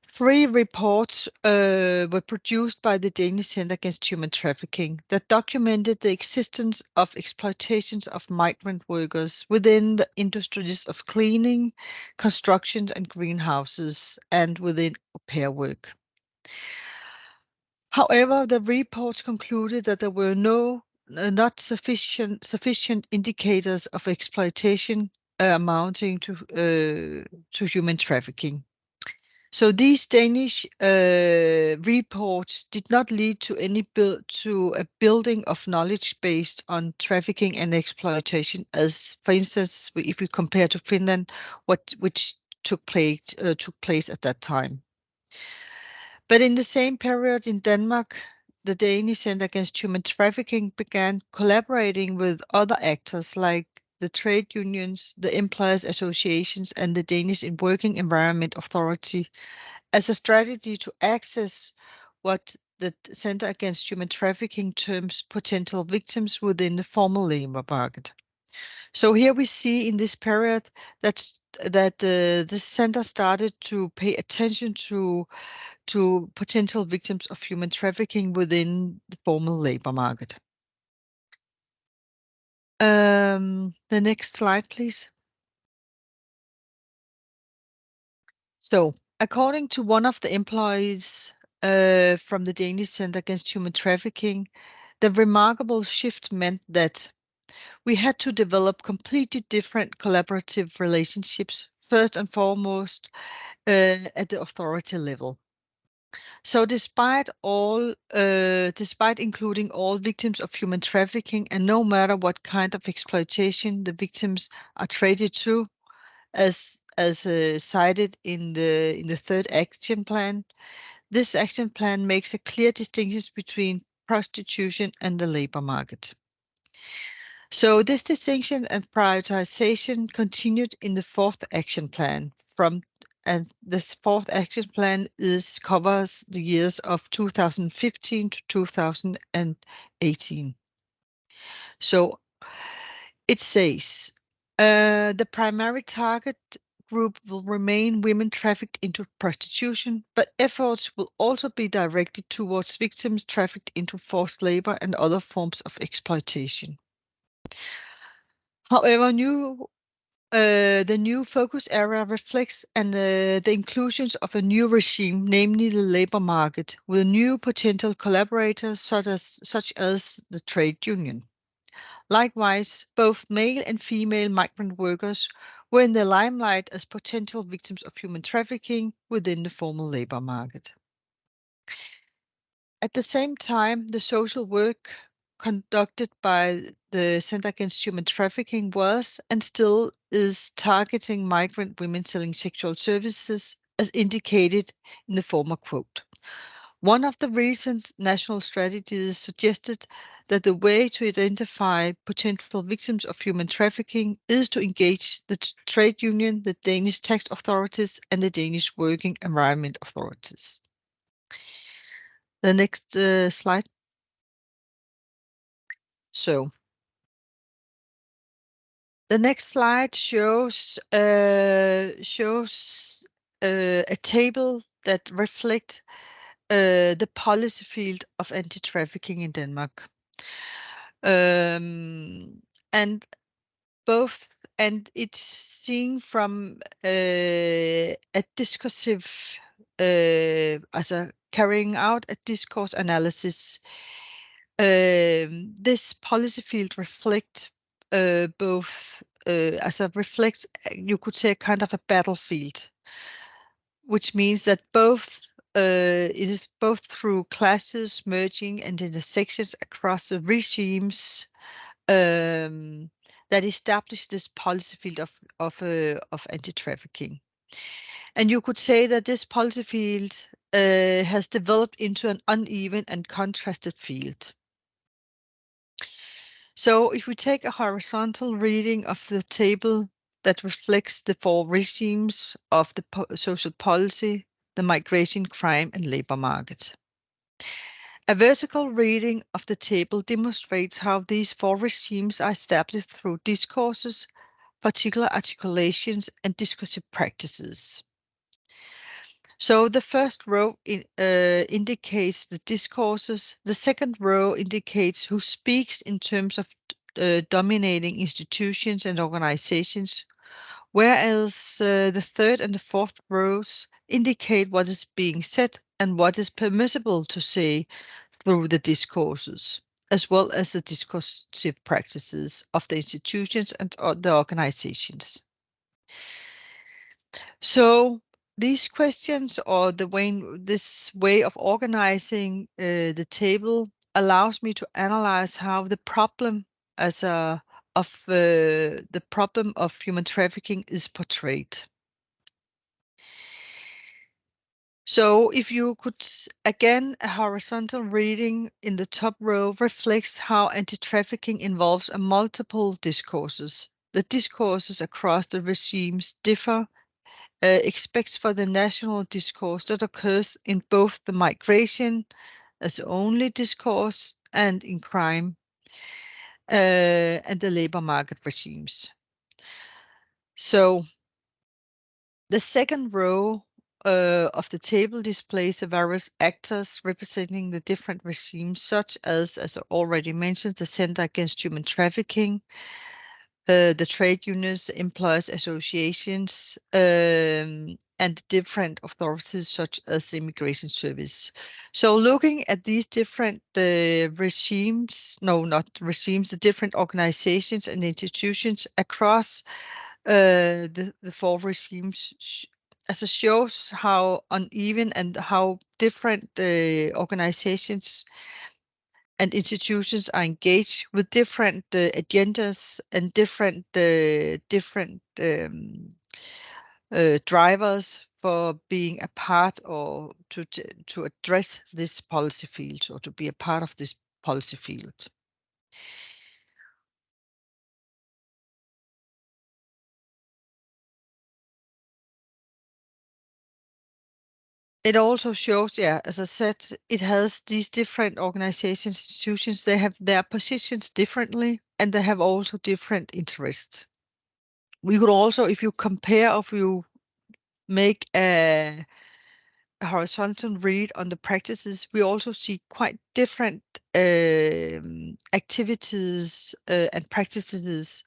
3 reports were produced by the Danish Center Against Human Trafficking that documented the existence of exploitations of migrant workers within the industries of cleaning, construction and greenhouses, and within au pair work. However, the reports concluded that there were not sufficient indicators of exploitation amounting to human trafficking. So these Danish reports did not lead to a building of knowledge based on trafficking and exploitation, as, for instance, if we compare to Finland, which took place at that time. But in the same period in Denmark, the Danish Center Against Human Trafficking began collaborating with other actors like the trade unions, the employers associations, and the Danish Working Environment Authority as a strategy to access what the Center Against Human Trafficking terms potential victims within the formal labor market. So here we see in this period that this center started to pay attention to potential victims of human trafficking within the formal labor market. The next slide, please. So, according to one of the employees from the Danish Center Against Human Trafficking, the remarkable shift meant that we had to develop completely different collaborative relationships, first and foremost at the authority level. So despite including all victims of human trafficking, and no matter what kind of exploitation the victims are traded to, as cited in the third action plan, this action plan makes a clear distinction between prostitution and the labor market. So this distinction and prioritization continued in the fourth action plan and this fourth action plan covers the years of 2015 to 2018. So it says the primary target group will remain women trafficked into prostitution, but efforts will also be directed towards victims trafficked into forced labor and other forms of exploitation. However, the new focus area reflects the inclusions of a new regime, namely the labor market, with new potential collaborators such as the trade union. Likewise, both male and female migrant workers were in the limelight as potential victims of human trafficking within the formal labor market. At the same time, the social work conducted by the Center Against Human Trafficking was and still is targeting migrant women selling sexual services, as indicated in the former quote. One of the recent national strategies suggested that the way to identify potential victims of human trafficking is to engage the trade union, the Danish tax authorities, and the Danish Working Environment Authorities. The next slide. So the next slide shows a table that reflects the policy field of anti-trafficking in Denmark, and it's seen from a discursive as a carrying out a discourse analysis. This policy field reflects reflects, you could say, kind of a battlefield, which means that it is both through classes, merging, and intersections across the regimes that establish this policy field of anti-trafficking. And you could say that this policy field has developed into an uneven and contrasted field. So if we take a horizontal reading of the table that reflects the 4 regimes of the social policy, the migration, crime, and labor market. A vertical reading of the table demonstrates how these four regimes are established through discourses, particular articulations, and discursive practices. So the first row indicates the discourses. The second row indicates who speaks in terms of dominating institutions and organizations, whereas the third and the fourth rows indicate what is being said and what is permissible to say through the discourses, as well as the discursive practices of the institutions and the organizations. So these questions, or this way of organizing the table, allows me to analyze how the problem the problem of human trafficking is portrayed. So if you could, again, a horizontal reading in the top row reflects how anti-trafficking involves multiple discourses. The discourses across the regimes differ, except for the national discourse that occurs in both the migration as only discourse and in crime and the labor market regimes. So the second row of the table displays the various actors representing the different regimes, such as I already mentioned, the Center Against Human Trafficking, the trade unions, employers associations, and different authorities such as the Immigration Service. So looking at these different regimes, no, not regimes, the different organizations and institutions across the four regimes as it shows how uneven and how different organizations and institutions are engaged with different agendas and different drivers for being a part or to address this policy field or to be a part of this policy field. It also shows, yeah, as I said, it has these different organizations, institutions, they have their positions differently, and they have also different interests. We could also, if you compare, if you make a horizontal read on the practices, we also see quite different activities and practices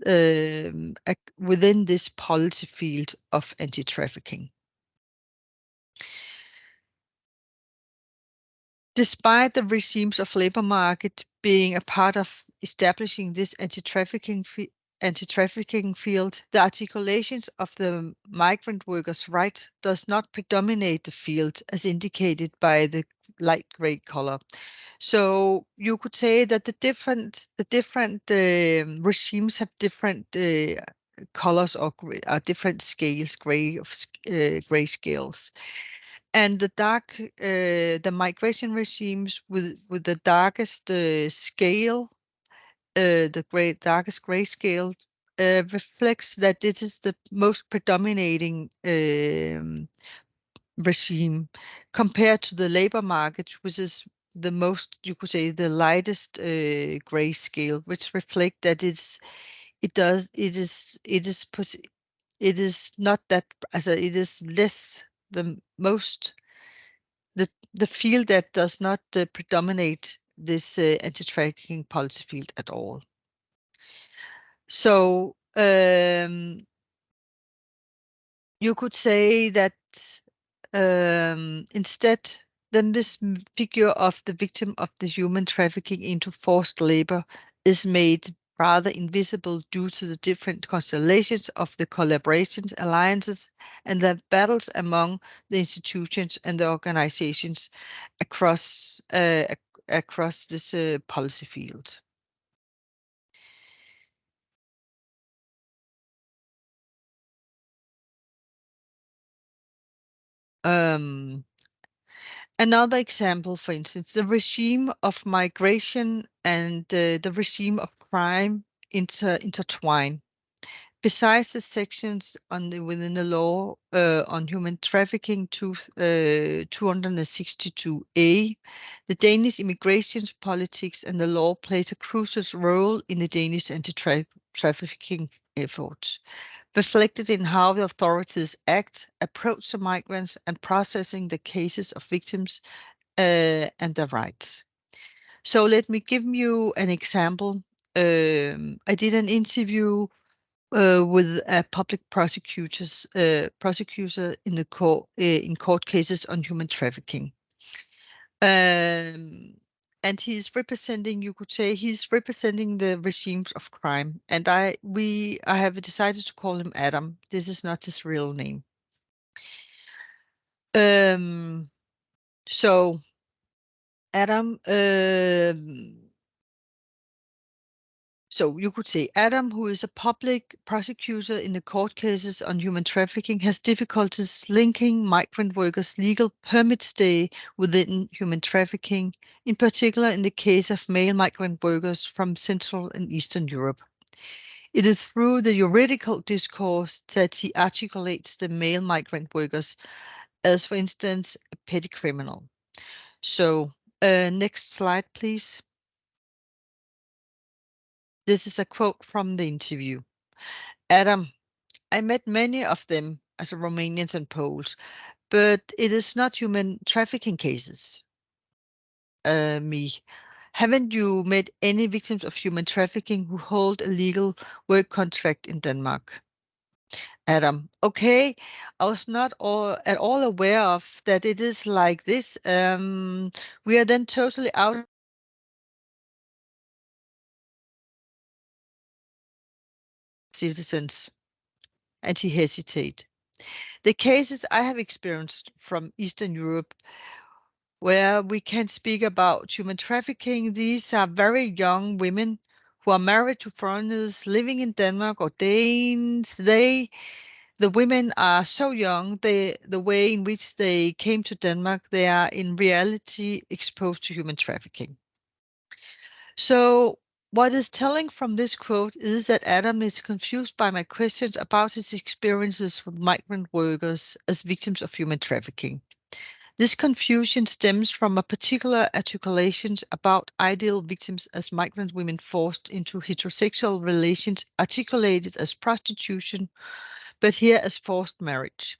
within this policy field of anti-trafficking. Despite the regimes of labor market being a part of establishing this anti-trafficking field, the articulations of the migrant workers' right does not predominate the field as indicated by the light gray color. So you could say that the different regimes have different colors or different scales, gray scales. And the migration regimes with the darkest scale, the darkest gray scale, reflects that this is the most predominating regime compared to the labor market, which is the most, you could say, the lightest gray scale, which reflect that it is not that, as it is less the most the field that does not predominate this anti-trafficking policy field at all. So you could say that instead, this figure of the victim of the human trafficking into forced labor is made rather invisible due to the different constellations of the collaborations, alliances, and the battles among the institutions and the organizations across this policy field. Another example, for instance, the regime of migration and the regime of crime intertwine Besides the sections within the law on human trafficking 262A, the Danish immigration politics and the law plays a crucial role in the Danish anti-trafficking efforts, reflected in how the authorities act, approach the migrants, and processing the cases of victims and their rights. So let me give you an example. I did an interview with a public prosecutor in the court cases on human trafficking. And he's representing, you could say, he's representing the regimes of crime. And I have decided to call him Adam. This is not his real name. So Adam, so you could say Adam, who is a public prosecutor in the court cases on human trafficking, has difficulties linking migrant workers' legal permit stay within human trafficking, in particular in the case of male migrant workers from Central and Eastern Europe. It is through the juridical discourse that he articulates the male migrant workers as, for instance, a petty criminal. So next slide, please. This is a quote from the interview. Adam, I met many of them as Romanians and Poles, but it is not human trafficking cases. Me. Haven't you met any victims of human trafficking who hold a legal work contract in Denmark? Adam, okay, I was not at all aware of that it is like this. We are then totally out citizens. And he hesitated. The cases I have experienced from Eastern Europe, where we can speak about human trafficking, these are very young women who are married to foreigners living in Denmark or Danes. The women are so young, the way in which they came to Denmark, they are in reality exposed to human trafficking. So what is telling from this quote is that Adam is confused by my questions about his experiences with migrant workers as victims of human trafficking. This confusion stems from a particular articulation about ideal victims as migrant women forced into heterosexual relations articulated as prostitution, but here as forced marriage.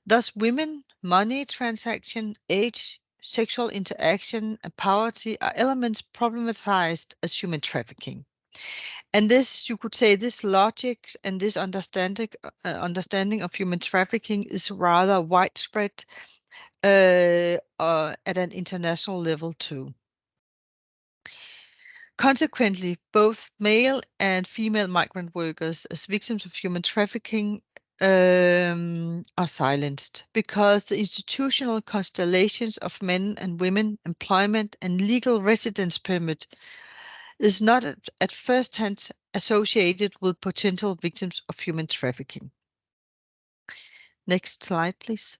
Thus, women, money transaction, age, sexual interaction, and poverty are elements problematized as human trafficking. And this, you could say, this logic and this understanding of human trafficking is rather widespread at an international level too. Consequently, both male and female migrant workers as victims of human trafficking are silenced because the institutional constellations of men and women, employment and legal residence permit is not at first hand associated with potential victims of human trafficking. Next slide, please.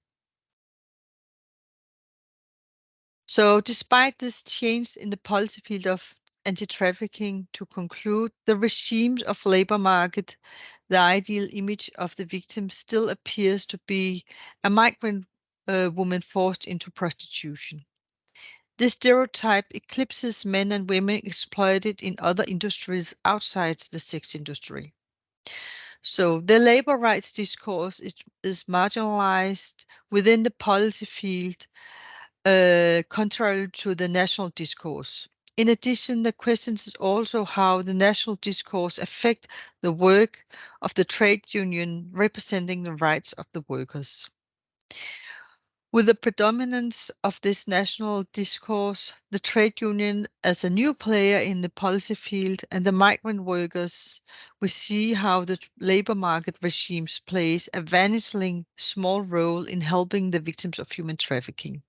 So despite this change in the policy field of anti-trafficking, to conclude, the regimes of labor market, the ideal image of the victim still appears to be a migrant woman forced into prostitution. This stereotype eclipses men and women exploited in other industries outside the sex industry. So the labor rights discourse is marginalized within the policy field, contrary to the national discourse. In addition, the question is also how the national discourse affect the work of the trade union representing the rights of the workers. With the predominance of this national discourse, the trade union as a new player in the policy field and the migrant workers, we see how the labor market regimes plays a vanishingly small role in helping the victims of human trafficking.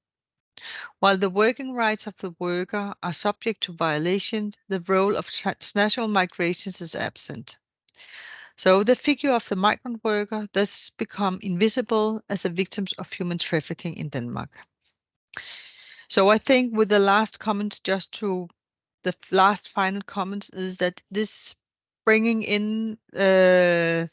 While the working rights of the worker are subject to violation, the role of transnational migrations is absent. So the figure of the migrant worker thus become invisible as the victims of human trafficking in Denmark. So I think with the last comments, just to the last final comments, is that this bringing in the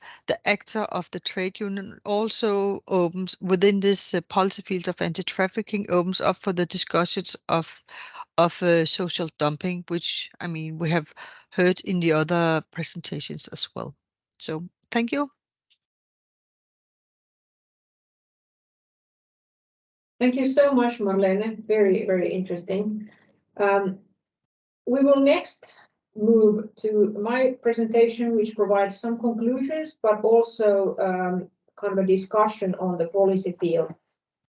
actor of the trade union also opens within this policy field of anti-trafficking, opens up for the discussions of social dumping, which I mean we have heard in the other presentations as well. So thank you. Thank you so much, Marlene. Very, very interesting. We will next move to my presentation, which provides some conclusions, but also kind of a discussion on the policy field,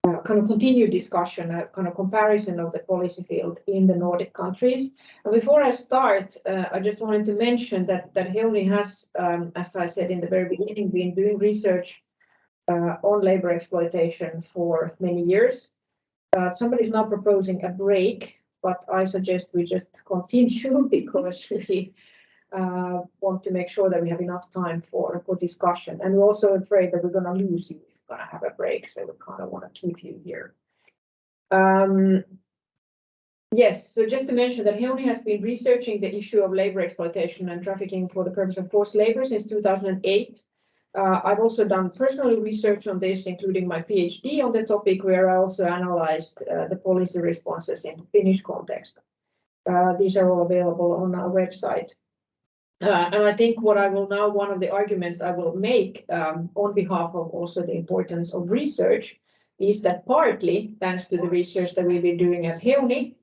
kind of continued discussion, a kind of comparison of the policy field in the Nordic countries. And before I start, I just wanted to mention that Heuni has, as I said in the very beginning, been doing research on labor exploitation for many years. Somebody's now proposing a break, but I suggest we just continue because we want to make sure that we have enough time for discussion. And we're also afraid that we're going to lose you if we're going to have a break, so we kind of want to keep you here. Yes, so just to mention that Heuni has been researching the issue of labor exploitation and trafficking for the purpose of forced labor since 2008. I've also done personal research on this, including my PhD on the topic, where I also analyzed the policy responses in Finnish context. These are all available on our website. And I think what I will now, one of the arguments I will make on behalf of also the importance of research is that partly thanks to the research that we've been doing at Heuni,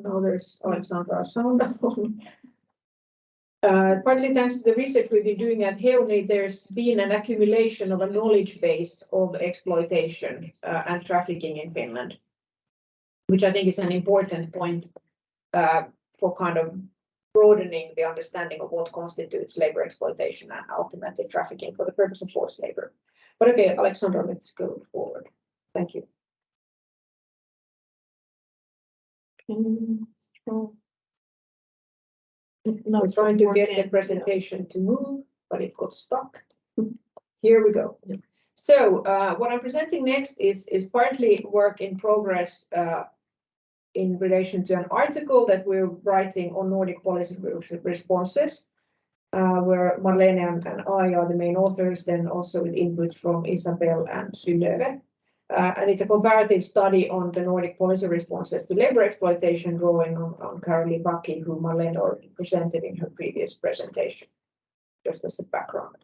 now there's Alexandra's sound on. Partly thanks to the research we've been doing at Heuni, there's been an accumulation of a knowledge base of exploitation and trafficking in Finland, which I think is an important point for kind of broadening the understanding of what constitutes labor exploitation and ultimately trafficking for the purpose of forced labor. But okay, Alexandra, let's go forward. Thank you. No, I'm trying to get the presentation to move, but it got stuck. Here we go. So what I'm presenting next is partly work in progress in relation to an article that we're writing on Nordic policy responses, where Marlene and I are the main authors, then also with input from Isabel and Synnøve. And it's a comparative study on the Nordic policy responses to labor exploitation, drawing on Caroline Bacchi, who Marlene already presented in her previous presentation, just as a background.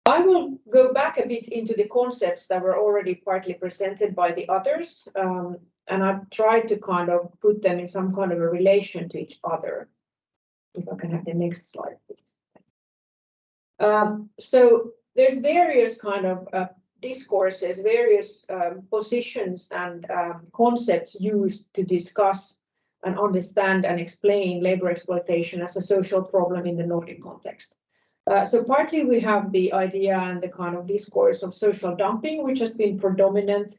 I will go back a bit into the concepts that were already partly presented by the others, and I've tried to kind of put them in some kind of a relation to each other. If I can have the next slide, please. So there's various kind of discourses, various positions and concepts used to discuss and understand and explain labor exploitation as a social problem in the Nordic context. So partly we have the idea and the kind of discourse of social dumping, which has been predominant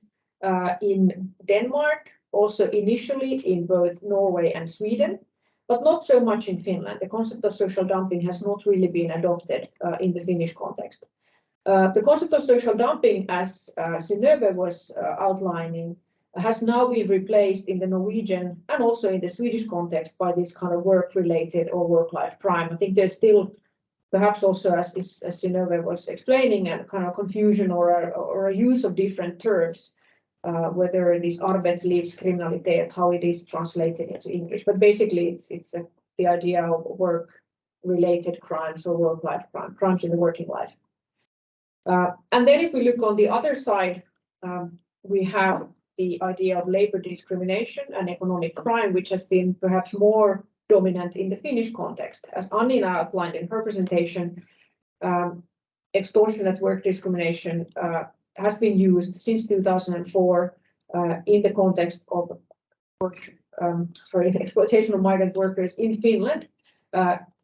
in Denmark, also initially in both Norway and Sweden, but not so much in Finland. The concept of social dumping has not really been adopted in the Finnish context. The concept of social dumping, as Synnøve was outlining, has now been replaced in the Norwegian and also in the Swedish context by this kind of work-related or work-life crime. I think there's still, perhaps also as Synnøve was explaining, a kind of confusion or a use of different terms, whether it is arbetslivskriminalitet, how it is translated into English. But basically, it's the idea of work-related crimes or work-life crimes in the working life. And then if we look on the other side, we have the idea of labor discrimination and economic crime, which has been perhaps more dominant in the Finnish context. As Annina outlined in her presentation, extortionate work discrimination has been used since 2004 in the context of exploitation of migrant workers in Finland,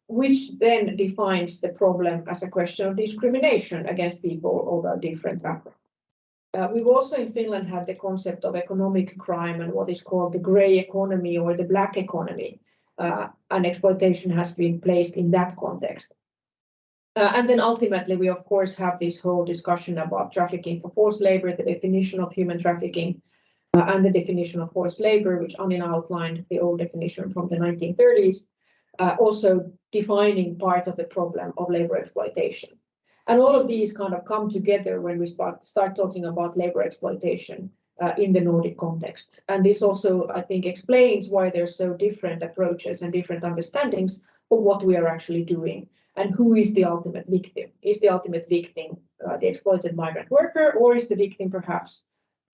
which then defines the problem as a question of discrimination against people of a different background. We've also in Finland had the concept of economic crime and what is called the grey economy or the black economy, and exploitation has been placed in that context. And then ultimately, we of course have this whole discussion about trafficking for forced labor, the definition of human trafficking, and the definition of forced labor, which Annina outlined, the old definition from the 1930s, also defining part of the problem of labor exploitation. And all of these kind of come together when we start talking about labor exploitation in the Nordic context. And this also, I think, explains why there's so different approaches and different understandings of what we are actually doing and who is the ultimate victim. Is the ultimate victim the exploited migrant worker, or is the victim perhaps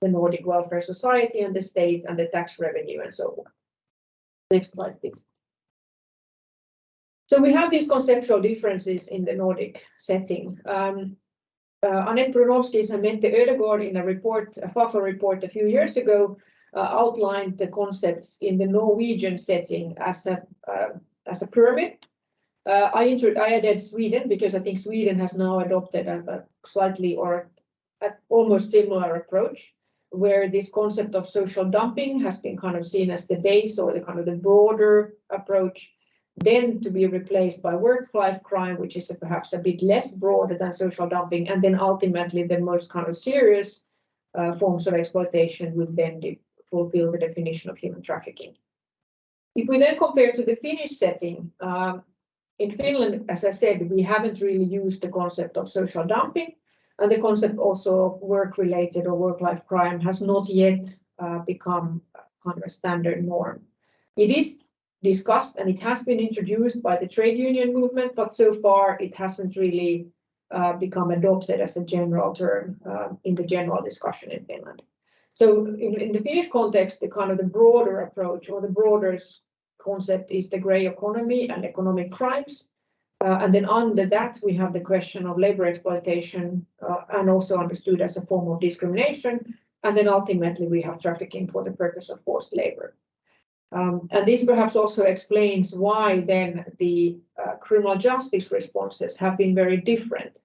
the Nordic welfare society and the state and the tax revenue and so forth? Next slide, please. So we have these conceptual differences in the Nordic setting. Annette Brunovskis and Mette Ødegaard in a report, a Fafo report a few years ago, outlined the concepts in the Norwegian setting as a pyramid. I added Sweden because I think Sweden has now adopted a slightly or almost similar approach, where this concept of social dumping has been kind of seen as the base or the kind of the broader approach, then to be replaced by work-life crime, which is perhaps a bit less broad than social dumping, and then ultimately the most kind of serious forms of exploitation would then fulfill the definition of human trafficking. If we then compare to the Finnish setting, in Finland, as I said, we haven't really used the concept of social dumping, and the concept also of work-related or work-life crime has not yet become kind of a standard norm. It is discussed and it has been introduced by the trade union movement, but so far it hasn't really become adopted as a general term in the general discussion in Finland. So in the Finnish context, the kind of the broader approach or the broader concept is the grey economy and economic crimes. And then under that, we have the question of labor exploitation and also understood as a form of discrimination. And then ultimately, we have trafficking for the purpose of forced labor. And this perhaps also explains why then the criminal justice responses have been very different.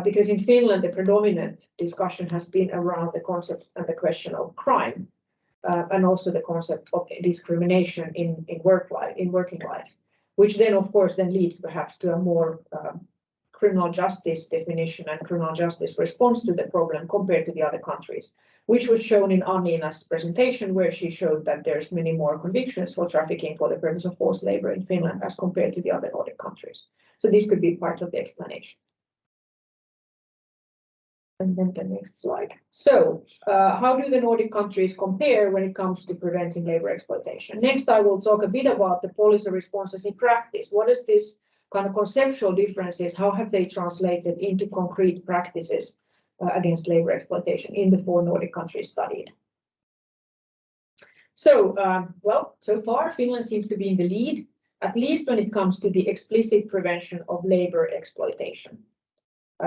Because in Finland, the predominant discussion has been around the concept and the question of crime, and also the concept of discrimination in working life, which then, of course, then leads perhaps to a more criminal justice definition and criminal justice response to the problem compared to the other countries, which was shown in Annina's presentation, where she showed that there's many more convictions for trafficking for the purpose of forced labor in Finland as compared to the other Nordic countries. So this could be part of the explanation. And then the next slide. So how do the Nordic countries compare when it comes to preventing labor exploitation? Next, I will talk a bit about the policy responses in practice. What is this kind of conceptual differences? How have they translated into concrete practices against labor exploitation in the 4 Nordic countries studied? So, well, so far Finland seems to be in the lead, at least when it comes to the explicit prevention of labor exploitation.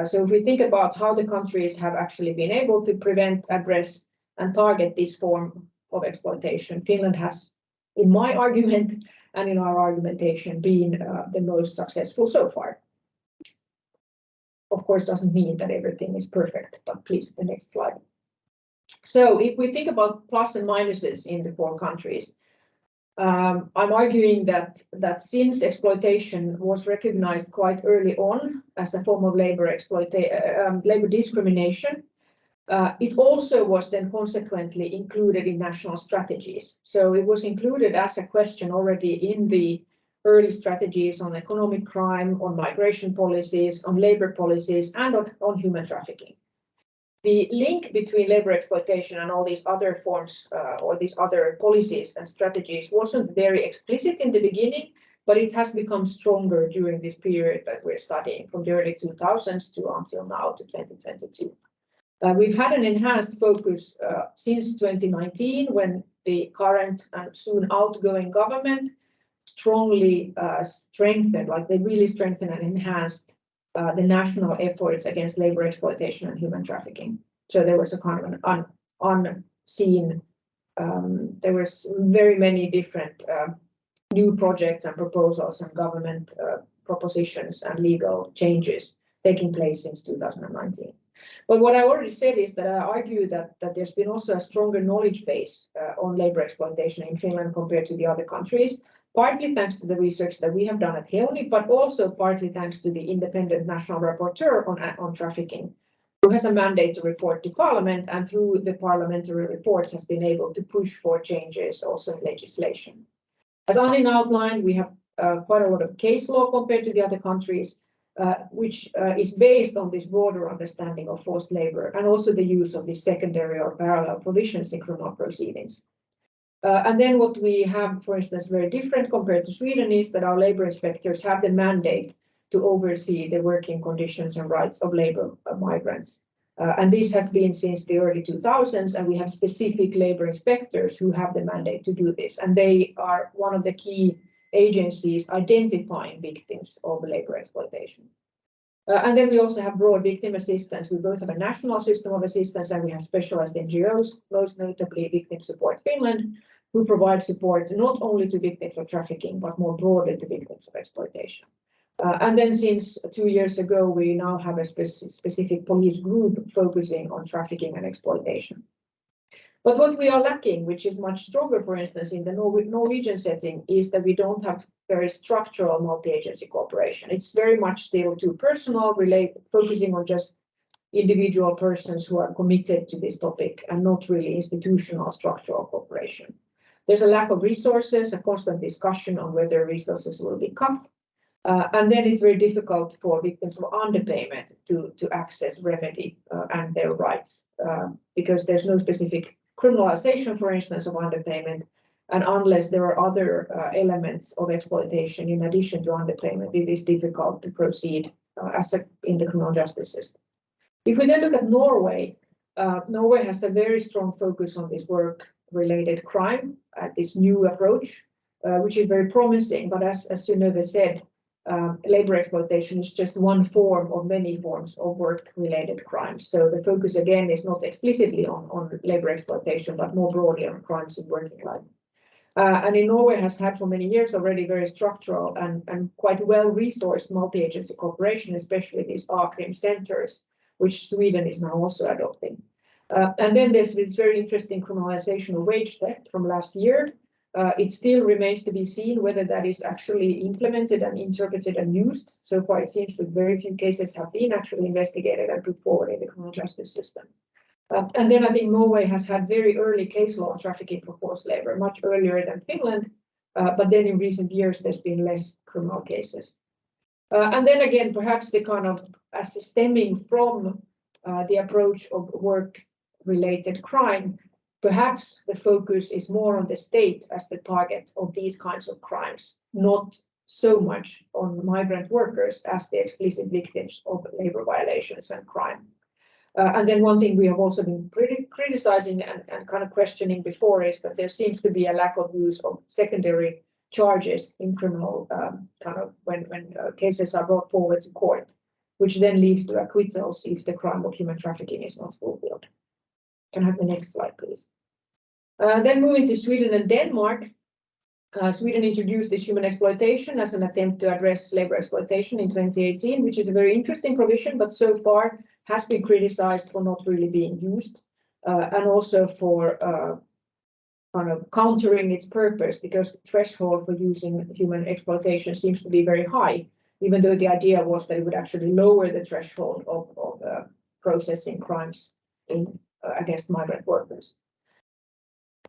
So if we think about how the countries have actually been able to prevent, address, and target this form of exploitation, Finland has, in my argument and in our argumentation, been the most successful so far. Of course, doesn't mean that everything is perfect, but please, the next slide. So if we think about plus and minuses in the 4 countries, I'm arguing that since exploitation was recognized quite early on as a form of labor discrimination, it also was then consequently included in national strategies. So it was included as a question already in the early strategies on economic crime, on migration policies, on labor policies, and on human trafficking. The link between labor exploitation and all these other forms or these other policies and strategies wasn't very explicit in the beginning, but it has become stronger during this period that we're studying from the early 2000s to until now to 2022. We've had an enhanced focus since 2019 when the current and soon outgoing government strongly strengthened, like they really strengthened and enhanced the national efforts against labor exploitation and human trafficking. So there was a kind of an unseen, there was very many different new projects and proposals and government propositions and legal changes taking place since 2019. But what I already said is that I argue that there's been also a stronger knowledge base on labor exploitation in Finland compared to the other countries, partly thanks to the research that we have done at Helmi, but also partly thanks to the independent national rapporteur on trafficking, who has a mandate to report to Parliament, and through the parliamentary reports has been able to push for changes also in legislation. As Annina outlined, we have quite a lot of case law compared to the other countries, which is based on this broader understanding of forced labor and also the use of these secondary or parallel provisions in criminal proceedings. And then what we have, for instance, very different compared to Sweden is that our labor inspectors have the mandate to oversee the working conditions and rights of labor migrants. And this has been since the early 2000s, and we have specific labor inspectors who have the mandate to do this. And they are one of the key agencies identifying victims of labor exploitation. And then we also have broad victim assistance. We both have a national system of assistance and we have specialized NGOs, most notably Victim Support Finland, who provide support not only to victims of trafficking, but more broadly to victims of exploitation. And then since 2 years ago, we now have a specific police group focusing on trafficking and exploitation. But what we are lacking, which is much stronger, for instance, in the Norwegian setting, is that we don't have very structural multi-agency cooperation. It's very much still too personal, focusing on just individual persons who are committed to this topic and not really institutional structural cooperation. There's a lack of resources, a constant discussion on whether resources will be cut. And then it's very difficult for victims of underpayment to access remedy and their rights because there's no specific criminalization, for instance, of underpayment. And unless there are other elements of exploitation in addition to underpayment, it is difficult to proceed in the criminal justice system. If we then look at Norway, Norway has a very strong focus on this work-related crime, this new approach, which is very promising. But as Synnøve said, labor exploitation is just one form of many forms of work-related crimes. So the focus again is not explicitly on labor exploitation, but more broadly on crimes in working life. And in Norway has had for many years already very structural and quite well-resourced multi-agency cooperation, especially these A-crime centers, which Sweden is now also adopting. And then there's this very interesting criminalization of wage theft from last year. It still remains to be seen whether that is actually implemented and interpreted and used. So far, it seems that very few cases have been actually investigated and put forward in the criminal justice system. And then I think Norway has had very early case law on trafficking for forced labor, much earlier than Finland. But then in recent years, there's been less criminal cases. And then again, perhaps the kind of as stemming from the approach of work-related crime, perhaps the focus is more on the state as the target of these kinds of crimes, not so much on migrant workers as the explicit victims of labor violations and crime. And then one thing we have also been criticizing and kind of questioning before is that there seems to be a lack of use of secondary charges in criminal kind of when cases are brought forward to court, which then leads to acquittals if the crime of human trafficking is not fulfilled. Can I have the next slide, please? Then moving to Sweden and Denmark, Sweden introduced this human exploitation as an attempt to address labor exploitation in 2018, which is a very interesting provision, but so far has been criticized for not really being used and also for kind of countering its purpose because the threshold for using human exploitation seems to be very high, even though the idea was that it would actually lower the threshold of processing crimes against migrant workers.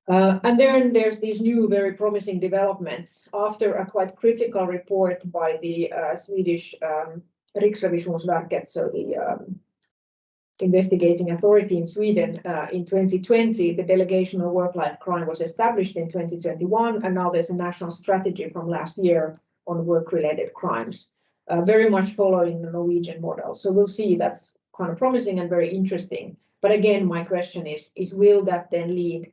And then there's these new very promising developments after a quite critical report by the Swedish Riksrevisionsverket, so the investigating authority in Sweden. In 2020, the Delegation of Work-Life Crime was established in 2021, and now there's a national strategy from last year on work-related crimes, very much following the Norwegian model. So we'll see, that's kind of promising and very interesting. But again, my question is will that then lead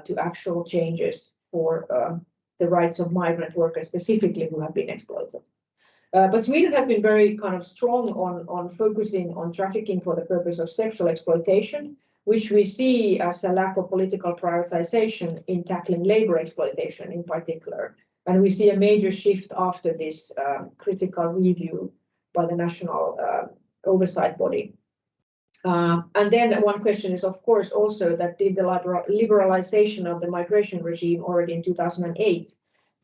to actual changes for the rights of migrant workers specifically who have been exploited? But Sweden has been very kind of strong on focusing on trafficking for the purpose of sexual exploitation, which we see as a lack of political prioritization in tackling labor exploitation in particular. And we see a major shift after this critical review by the national oversight body. And then one question is, of course, also that did the liberalization of the migration regime already in 2008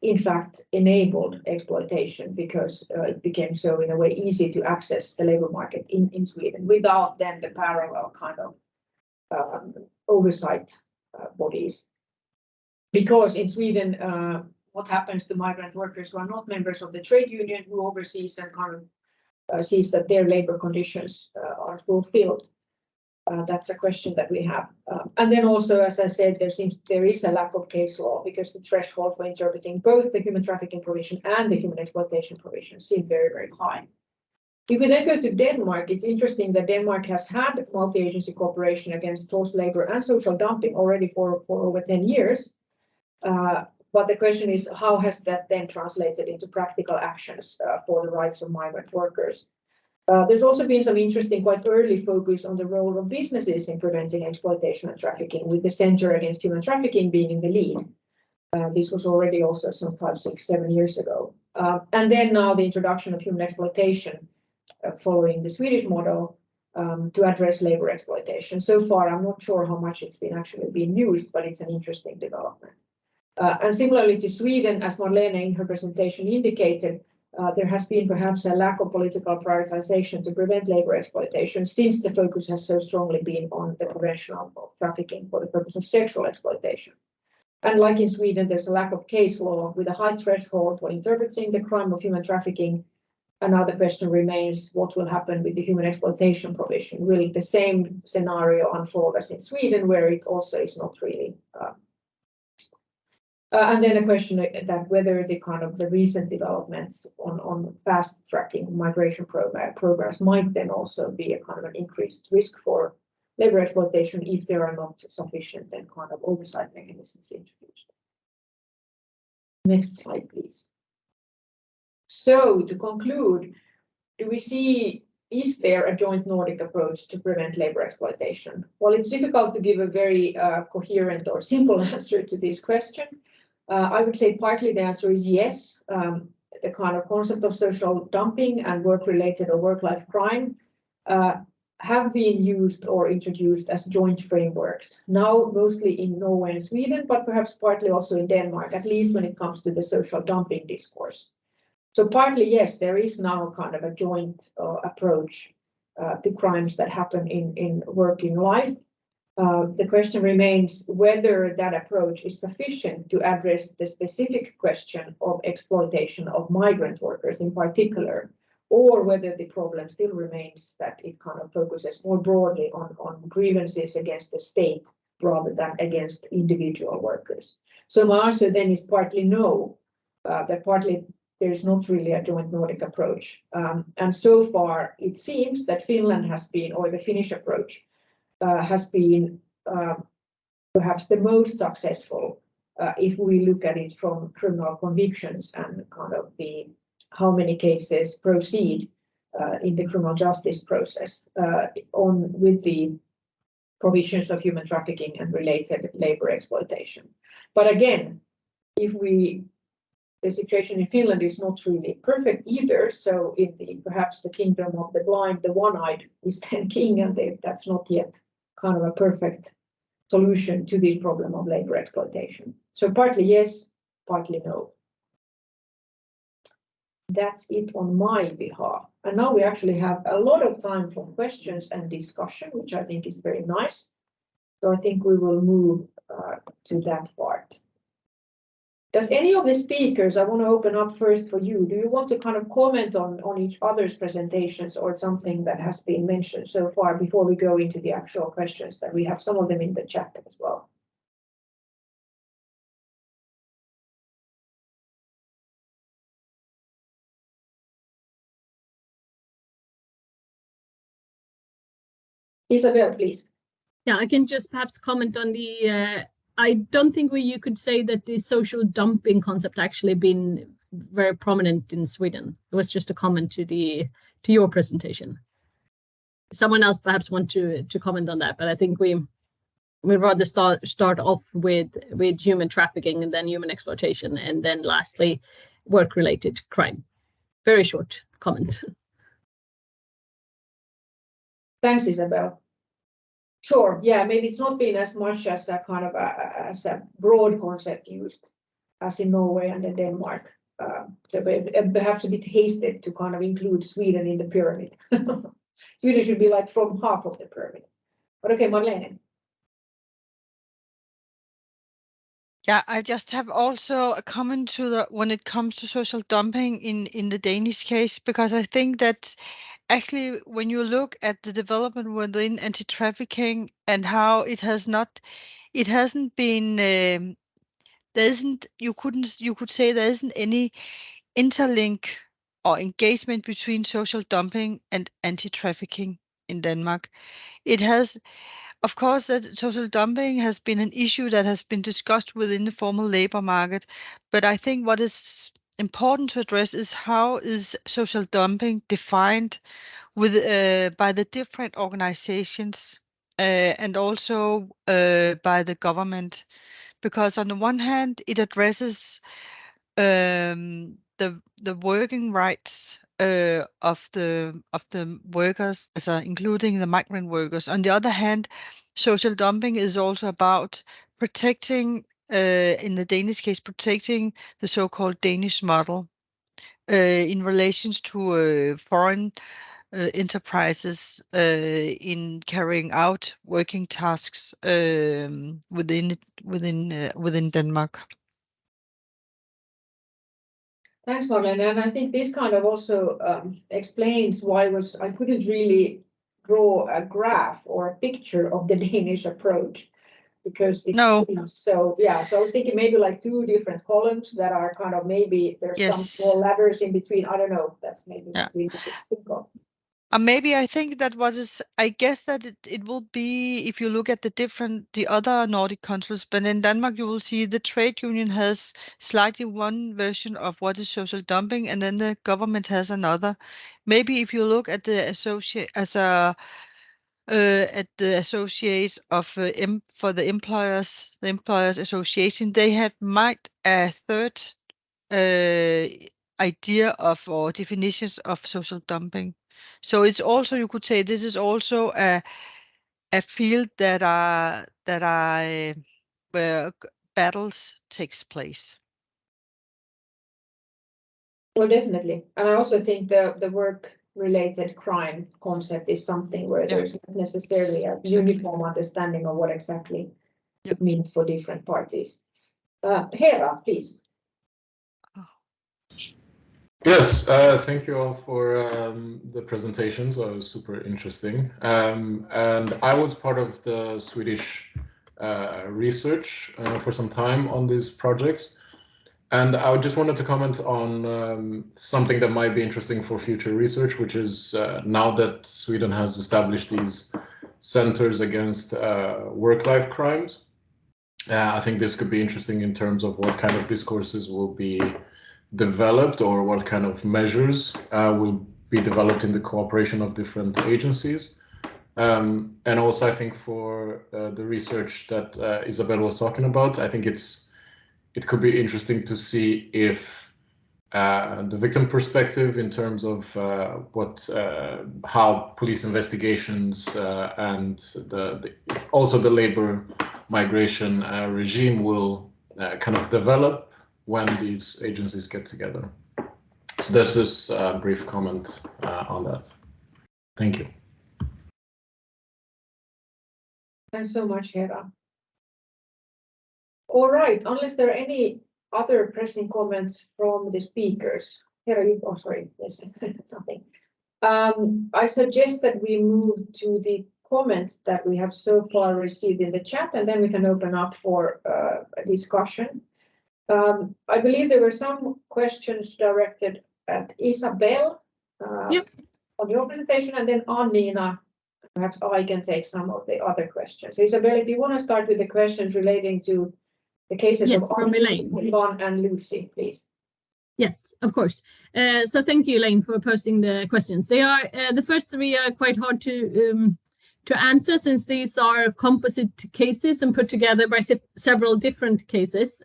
in fact enabled exploitation because it became so in a way easy to access the labor market in Sweden without then the parallel kind of oversight bodies. Because in Sweden, what happens to migrant workers who are not members of the trade union, who oversees and kind of sees that their labor conditions are fulfilled. That's a question that we have. And then also, as I said, there is a lack of case law because the threshold for interpreting both the human trafficking provision and the human exploitation provision seem very, very high. If we then go to Denmark, it's interesting that Denmark has had multi-agency cooperation against forced labor and social dumping already for over 10 years. But the question is, how has that then translated into practical actions for the rights of migrant workers? There's also been some interesting, quite early focus on the role of businesses in preventing exploitation and trafficking, with the Center Against Human Trafficking being in the lead. This was already also some 5, 6, 7 years ago. And then now the introduction of human exploitation following the Swedish model to address labor exploitation. So far, I'm not sure how much it's been actually being used, but it's an interesting development. And similarly to Sweden, as Marlene in her presentation indicated, there has been perhaps a lack of political prioritization to prevent labor exploitation, since the focus has so strongly been on the prevention of trafficking for the purpose of sexual exploitation. And like in Sweden, there's a lack of case law with a high threshold for interpreting the crime of human trafficking. And now the question remains, what will happen with the human exploitation provision? Will the same scenario unfold as in Sweden, where it also is not really and then a question that whether the recent developments on fast tracking migration programs might then also be a kind of an increased risk for labor exploitation if there are not sufficient and kind of oversight mechanisms introduced. Next slide, please. So to conclude, is there a joint Nordic approach to prevent labor exploitation? Well, it's difficult to give a very coherent or simple answer to this question. I would say partly the answer is yes. The kind of concept of social dumping and work-related or work-life crime have been used or introduced as joint frameworks, now mostly in Norway and Sweden, but perhaps partly also in Denmark, at least when it comes to the social dumping discourse. So partly, yes, there is now kind of a joint approach to crimes that happen in working life. The question remains whether that approach is sufficient to address the specific question of exploitation of migrant workers in particular, or whether the problem still remains that it kind of focuses more broadly on grievances against the state rather than against individual workers. So my answer then is partly no, that partly there is not really a joint Nordic approach. And so far it seems that Finland has been, or the Finnish approach, has been perhaps the most successful if we look at it from criminal convictions and kind of how many cases proceed in the criminal justice process with the provisions of human trafficking and related labor exploitation. But again, the situation in Finland is not really perfect either. So perhaps the kingdom of the blind, the one-eyed is then king, and that's not yet kind of a perfect solution to this problem of labor exploitation. So partly yes, partly no. That's it on my behalf. And now we actually have a lot of time for questions and discussion, which I think is very nice. So I think we will move to that part. Does any of the speakers, I want to open up first for you, do you want to kind of comment on each other's presentations or something that has been mentioned so far before we go into the actual questions that we have some of them in the chat as well? Isabel, please. Yeah, I can just perhaps comment on the I don't think you could say that the social dumping concept actually been very prominent in Sweden. It was just a comment to your presentation. Someone else perhaps want to comment on that, but I think we rather start off with human trafficking and then human exploitation, and then lastly work-related crime. Very short comment. Thanks, Isabel. Sure, yeah, maybe it's not been as much as a kind of as a broad concept used as in Norway and in Denmark. So perhaps a bit hasted to kind of include Sweden in the pyramid. Sweden should be like from half of the pyramid. But okay, Marlene. Yeah, I just have also a comment to when it comes to social dumping in the Danish case, because I think that actually when you look at the development within anti-trafficking and how it hasn't been there isn't you could say there isn't any interlink or engagement between social dumping and anti-trafficking in Denmark. It has, of course, that social dumping has been an issue that has been discussed within the formal labor market, but I think what is important to address is how is social dumping defined with by the different organizations and also by the government, because on the one hand it addresses the working rights of the workers, including the migrant workers. On the other hand, social dumping is also about protecting, in the Danish case, protecting the so-called Danish model in relations to foreign enterprises in carrying out working tasks within Denmark. Thanks, Marlene. And I think this kind of also explains why I couldn't really draw a graph or a picture of the Danish approach, because it seems so. Yeah, so I was thinking maybe like two different columns that are kind of, maybe there's some small ladders in between. I don't know. That's maybe what we need to think of. Maybe I think that I guess that it will be, if you look at the other Nordic countries, but in Denmark you will see the trade union has slightly one version of what is social dumping, and then the government has another. Maybe if you look at the associates of for the employers association, they might a third idea of or definitions of social dumping. So it's also, you could say, this is also a field where battles takes place. Well, definitely. And I also think the work-related crime concept is something where there's not necessarily a uniform understanding of what exactly it means for different parties. Hera, please. Yes, thank you all for the presentations. It was super interesting. And I was part of the Swedish research for some time on these projects. And I just wanted to comment on something that might be interesting for future research, which is now that Sweden has established these centers against work-life crimes. I think this could be interesting in terms of what kind of discourses will be developed or what kind of measures will be developed in the cooperation of different agencies. And also I think for the research that Isabel was talking about, I think it could be interesting to see if the victim perspective in terms of how police investigations and also the labor migration regime will kind of develop when these agencies get together. So that's just a brief comment on that. Thank you. Thanks so much, Hera. All right, unless there are any other pressing comments from the speakers. Hera, yes, nothing. I suggest that we move to the comments that we have so far received in the chat, and then we can open up for a discussion. I believe there were some questions directed at Isabel on your presentation, and then Annina, perhaps I can take some of the other questions. So Isabel, if you want to start with the questions relating to the cases of Elaine and Lucy, please. Yes, of course. So thank you, Elaine, for posting the questions. They are the first three are quite hard to answer, since these are composite cases and put together by several different cases.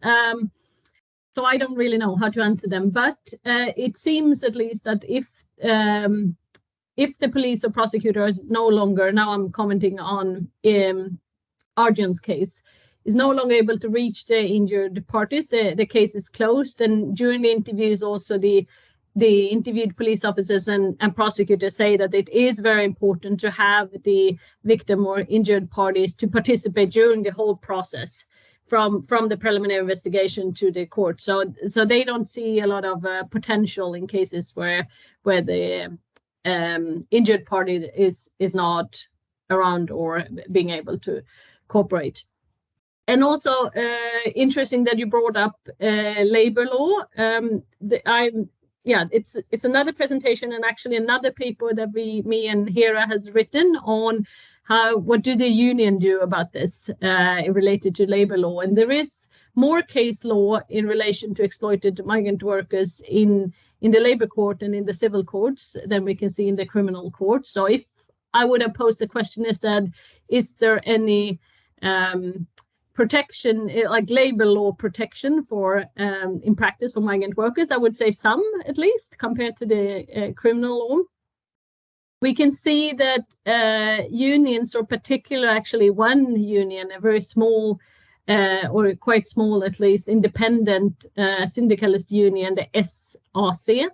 So I don't really know how to answer them, but it seems at least that if the police or prosecutor is no longer, now I'm commenting on Arjan's case, is no longer able to reach the injured parties, the case is closed. And during the interviews also the interviewed police officers and prosecutors say that it is very important to have the victim or injured parties to participate during the whole process, from the preliminary investigation to the court. So they don't see a lot of potential in cases where the injured party is not around or being able to cooperate. And also interesting that you brought up labor law. It's another presentation and actually another paper that me and Hera has written on what do the union do about this related to labor law. And there is more case law in relation to exploited migrant workers in the labor court and in the civil courts than we can see in the criminal court. So if I would have posed the question is there any protection, like labor law protection for in practice for migrant workers, I would say some, at least, compared to the criminal law. We can see that unions, or particular actually one union, a very small or quite small at least, independent syndicalist union, the SAC,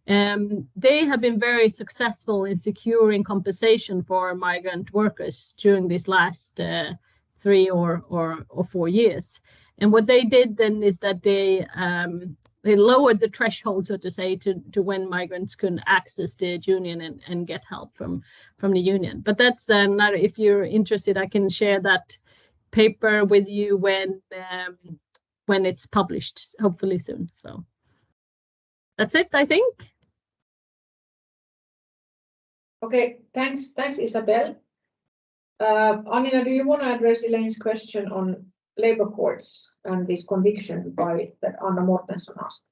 they have been very successful in securing compensation for migrant workers during these last 3 or 4 years. And what they did then is that they lowered the threshold, so to say, to when migrants could access the union and get help from the union. But that's not, if you're interested, I can share that paper with you when it's published, hopefully soon. So that's it, I think. Okay, thanks, Isabel. Anina, do you want to address Elaine's question on labor courts and this conviction that Anna Mortensen asked?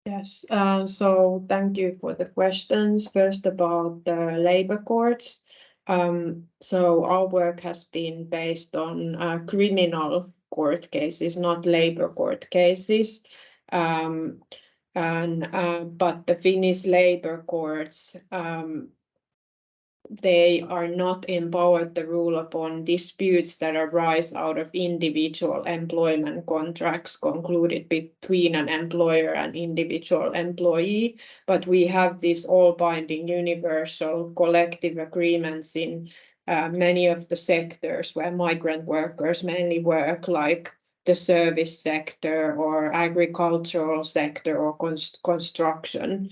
Yes, so thank you for the questions. First, about the labor courts. So our work has been based on criminal court cases, not labor court cases. But the Finnish labor courts, they are not empowered to rule upon disputes that arise out of individual employment contracts concluded between an employer and individual employee. But we have these all-binding universal collective agreements in many of the sectors where migrant workers mainly work, like the service sector or agricultural sector or construction.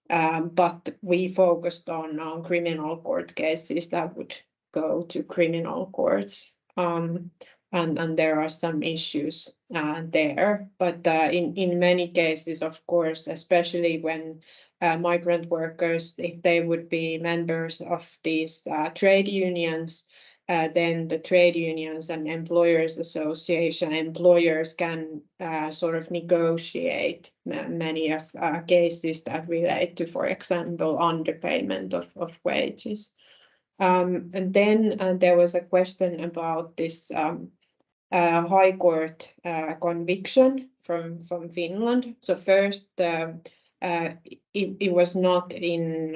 But we focused on criminal court cases that would go to criminal courts. And there are some issues there. But in many cases, of course, especially when migrant workers, if they would be members of these trade unions, then the trade unions and employers association, employers can sort of negotiate many of cases that relate to, for example, underpayment of wages. And then there was a question about this High Court conviction from Finland. So first, it was not in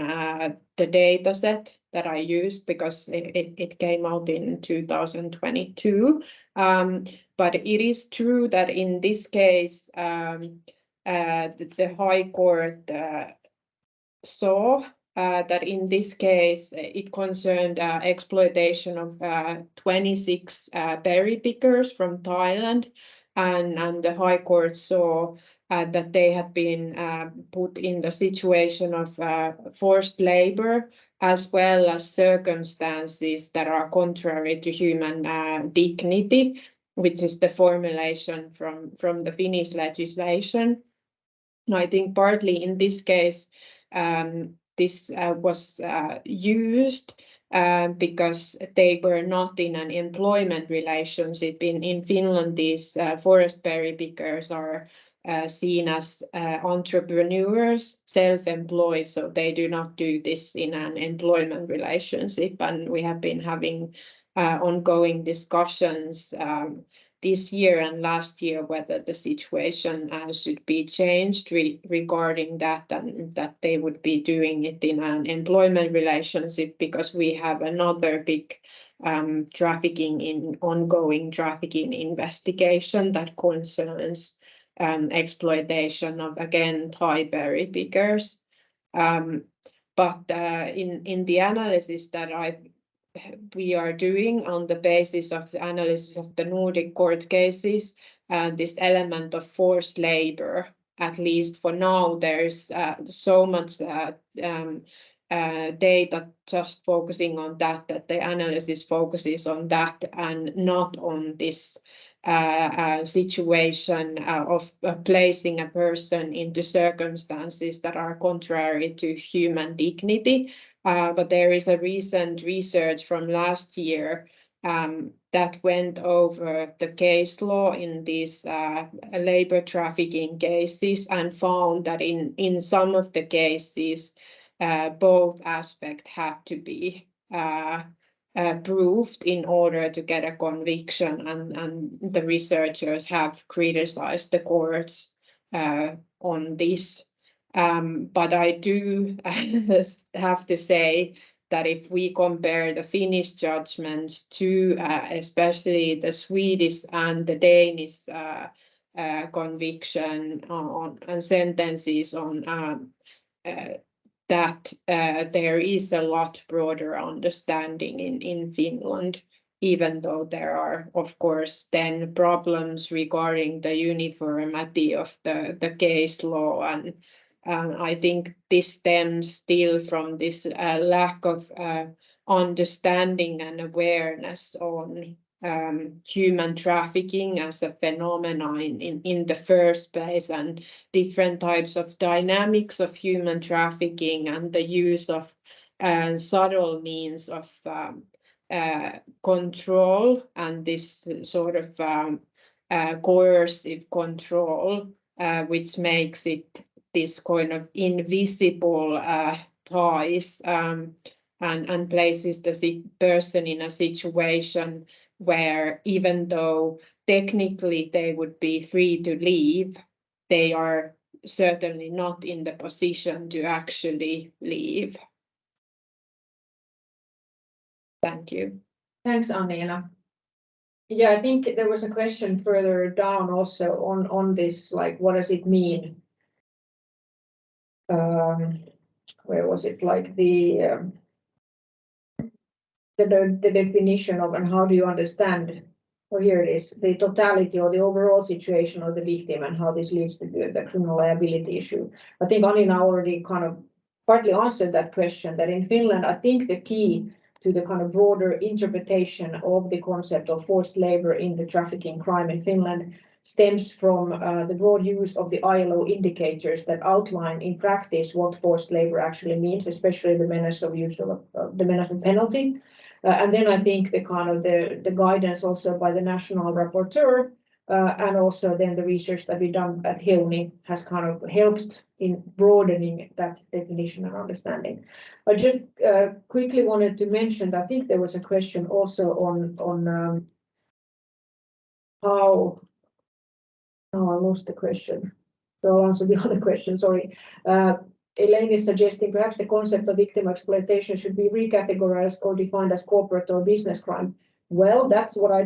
the data set that I used because it came out in 2022. But it is true that in this case, the High Court saw that in this case, it concerned exploitation of 26 berry pickers from Thailand. And the High Court saw that they had been put in the situation of forced labor, as well as circumstances that are contrary to human dignity, which is the formulation from the Finnish legislation. And I think partly in this case, this was used because they were not in an employment relationship. In Finland, these forest berry pickers are seen as entrepreneurs, self-employed, so they do not do this in an employment relationship. And we have been having ongoing discussions this year and last year whether the situation should be changed regarding that, and that they would be doing it in an employment relationship, because we have another big ongoing trafficking investigation that concerns exploitation of, again, Thai berry pickers. But in the analysis that we are doing on the basis of the analysis of the Nordic court cases, this element of forced labor. At least for now, there's so much data just focusing on that the analysis focuses on that and not on this situation of placing a person into circumstances that are contrary to human dignity. But there is a recent research from last year that went over the case law in these labor trafficking cases and found that in some of the cases, both aspects had to be proved in order to get a conviction, and the researchers have criticized the courts on this. But I do have to say that if we compare the Finnish judgments to especially the Swedish and the Danish conviction and sentences on that there is a lot broader understanding in Finland, even though there are, of course, then problems regarding the uniformity of the case law. And I think this stems still from this lack of understanding and awareness on human trafficking as a phenomenon in the first place, and different types of dynamics of human trafficking and the use of subtle means of control and this sort of coercive control, which makes it this kind of invisible ties and places the person in a situation where even though technically they would be free to leave, they are certainly not in the position to actually leave. Thank you. Thanks, Anniina. Yeah, I think there was a question further down also on this, like, what does it mean? Where was it? Like the definition of, and how do you understand, or here it is, the totality or the overall situation of the victim and how this leads to the criminal liability issue. I think Anniina already kind of partly answered that question, that in Finland, I think the key to the kind of broader interpretation of the concept of forced labor in the trafficking crime in Finland stems from the broad use of the ILO indicators that outline in practice what forced labor actually means, especially the menace of use of the menace of penalty. And then I think the kind of the guidance also by the national rapporteur and also then the research that we've done at Heuni has kind of helped in broadening that definition and understanding. I just quickly wanted to mention that I think there was a question also on how. Oh, I lost the question. So I'll answer the other question, sorry. Elaine is suggesting perhaps the concept of victim exploitation should be recategorized or defined as corporate or business crime. Well, that's what I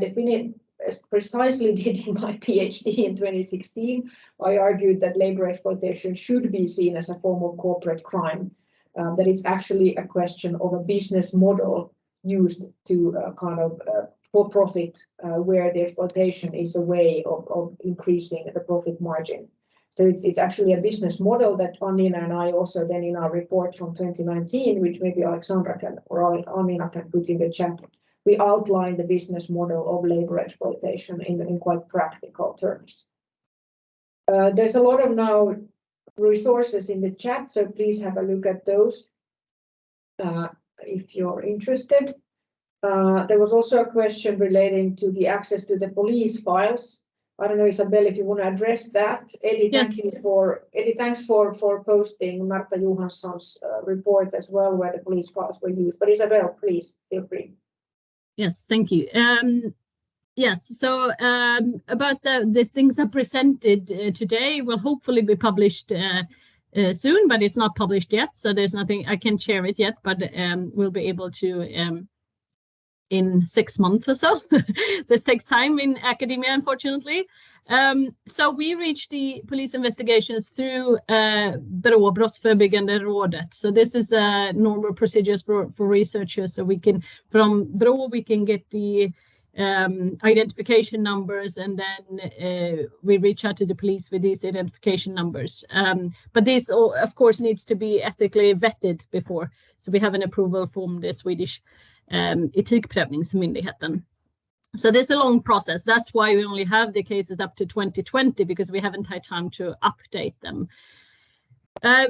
precisely did in my PhD in 2016. I argued that labor exploitation should be seen as a form of corporate crime, that it's actually a question of a business model used to kind of for profit, where the exploitation is a way of increasing the profit margin. So it's actually a business model that Anniina and I also then in our report from 2019, which maybe Alexandra can or Anniina can put in the chat, we outline the business model of labor exploitation in quite practical terms. There's a lot of now resources in the chat, so please have a look at those if you're interested. There was also a question relating to the access to the police files. I don't know, Isabel, if you want to address that. Eddie, Yes. Thanks for posting Marta Johansson's report as well, where the police files were used. But Isabel, please feel free. Yes, thank you. Yes, so about the things I presented today will hopefully be published soon, but it's not published yet, so there's nothing I can share it yet, but we'll be able to in 6 months or so. This takes time in academia, unfortunately. So we reach the police investigations through BRÅ, Brottsförebyggande rådet. So this is normal procedures for researchers. So we can, from BRÅ, we can get the identification numbers, and then we reach out to the police with these identification numbers. But this, of course, needs to be ethically vetted before. So we have an approval from the Swedish Etikprövningsmyndigheten. So there's a long process. That's why we only have the cases up to 2020, because we haven't had time to update them.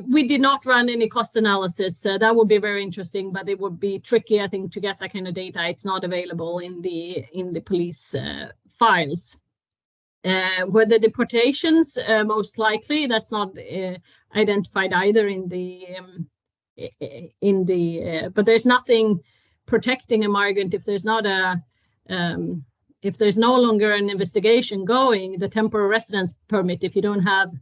We did not run any cost analysis. That would be very interesting, but it would be tricky, I think, to get that kind of data. It's not available in the police files. Were the deportations most likely? That's not identified either in the but there's nothing protecting a migrant if there's not a if there's no longer an investigation going. The temporary residence permit, if you don't have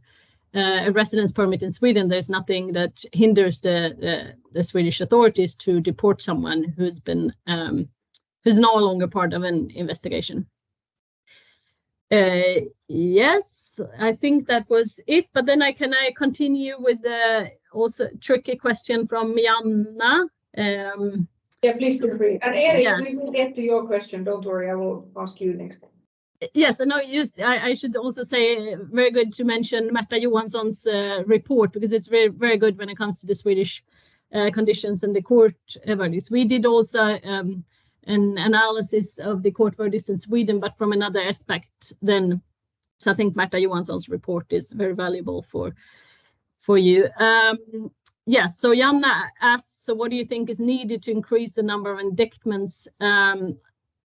a residence permit in Sweden, there's nothing that hinders the Swedish authorities to deport someone who's been who's no longer part of an investigation. Yes, I think that was it. But then I continue with the also tricky question from Janna. Yeah, please feel free. And Erik, yes. We will get to your question. Don't worry, I will ask you next. Yes, I know. I should also say, very good to mention Märta Johansson's report, because it's very, very good when it comes to the Swedish conditions and the court verdicts. We did also an analysis of the court verdicts in Sweden, but from another aspect then. So I think Märta Johansson's report is very valuable for you. Yes, so Janna asks, so what do you think is needed to increase the number of indictments in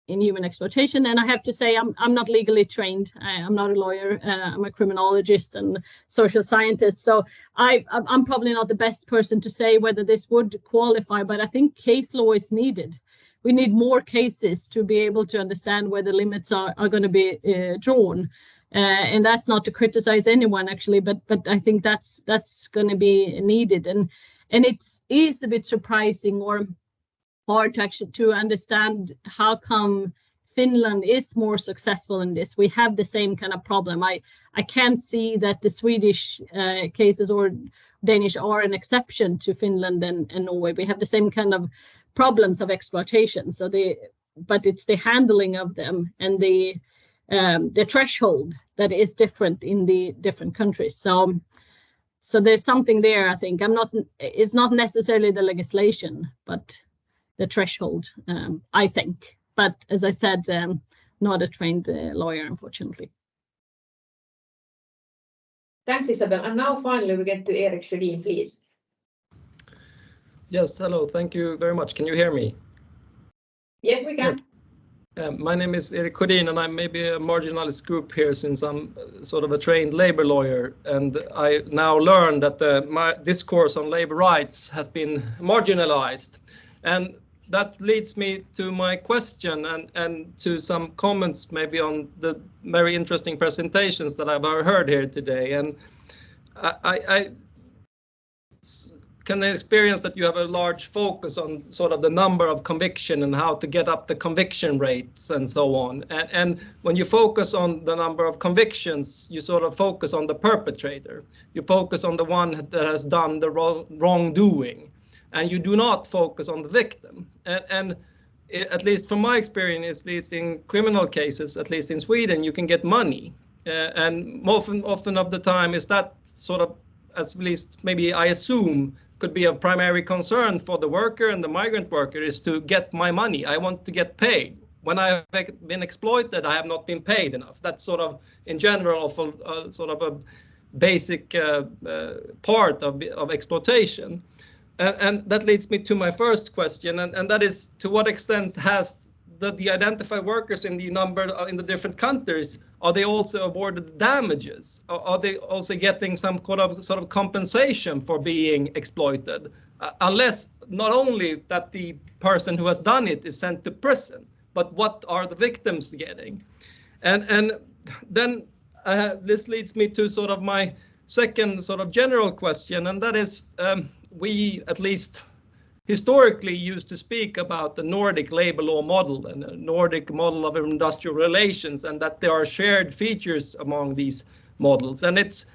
human exploitation? And I have to say, I'm not legally trained. I'm not a lawyer. I'm a criminologist and social scientist. So I'm probably not the best person to say whether this would qualify, but I think case law is needed. We need more cases to be able to understand where the limits are going to be drawn. And that's not to criticize anyone, actually, but I think that's going to be needed. And it is a bit surprising or hard to understand how come Finland is more successful in this. We have the same kind of problem. I can't see that the Swedish cases or Danish are an exception to Finland and Norway. We have the same kind of problems of exploitation. But it's the handling of them and the threshold that is different in the different countries. So there's something there. I think it's not necessarily the legislation, but the threshold, I think. But as I said, not a trained lawyer, unfortunately. Thanks, Isabel. And now finally we get to Erik Sjödin, please. Yes, hello. Thank you very much. Can you hear me? Yes, we can. My name is Erik Sjödin, and I'm maybe a marginalist group here since I'm sort of a trained labor lawyer. And I now learn that my discourse on labor rights has been marginalized. And that leads me to my question and to some comments maybe on the very interesting presentations that I've heard here today. And I can experience that you have a large focus on sort of the number of conviction and how to get up the conviction rates and so on. And when you focus on the number of convictions, you sort of focus on the perpetrator. You focus on the one that has done the wrongdoing, and you do not focus on the victim. And at least from my experience, at least in criminal cases, at least in Sweden, you can get money. And often of the time is that sort of, at least maybe I assume, could be a primary concern for the worker and the migrant worker is to get my money. I want to get paid. When I have been exploited, I have not been paid enough. That's sort of, in general, sort of a basic part of exploitation. And that leads me to my first question, and that is, to what extent has the identified workers in the different countries, are they also awarded damages? Are they also getting some sort of compensation for being exploited? Unless not only that the person who has done it is sent to prison, but what are the victims getting? And then this leads me to sort of my second sort of general question, and that is, we, at least historically used to speak about the Nordic labor law model and the Nordic model of industrial relations, and that there are shared features among these models. And it's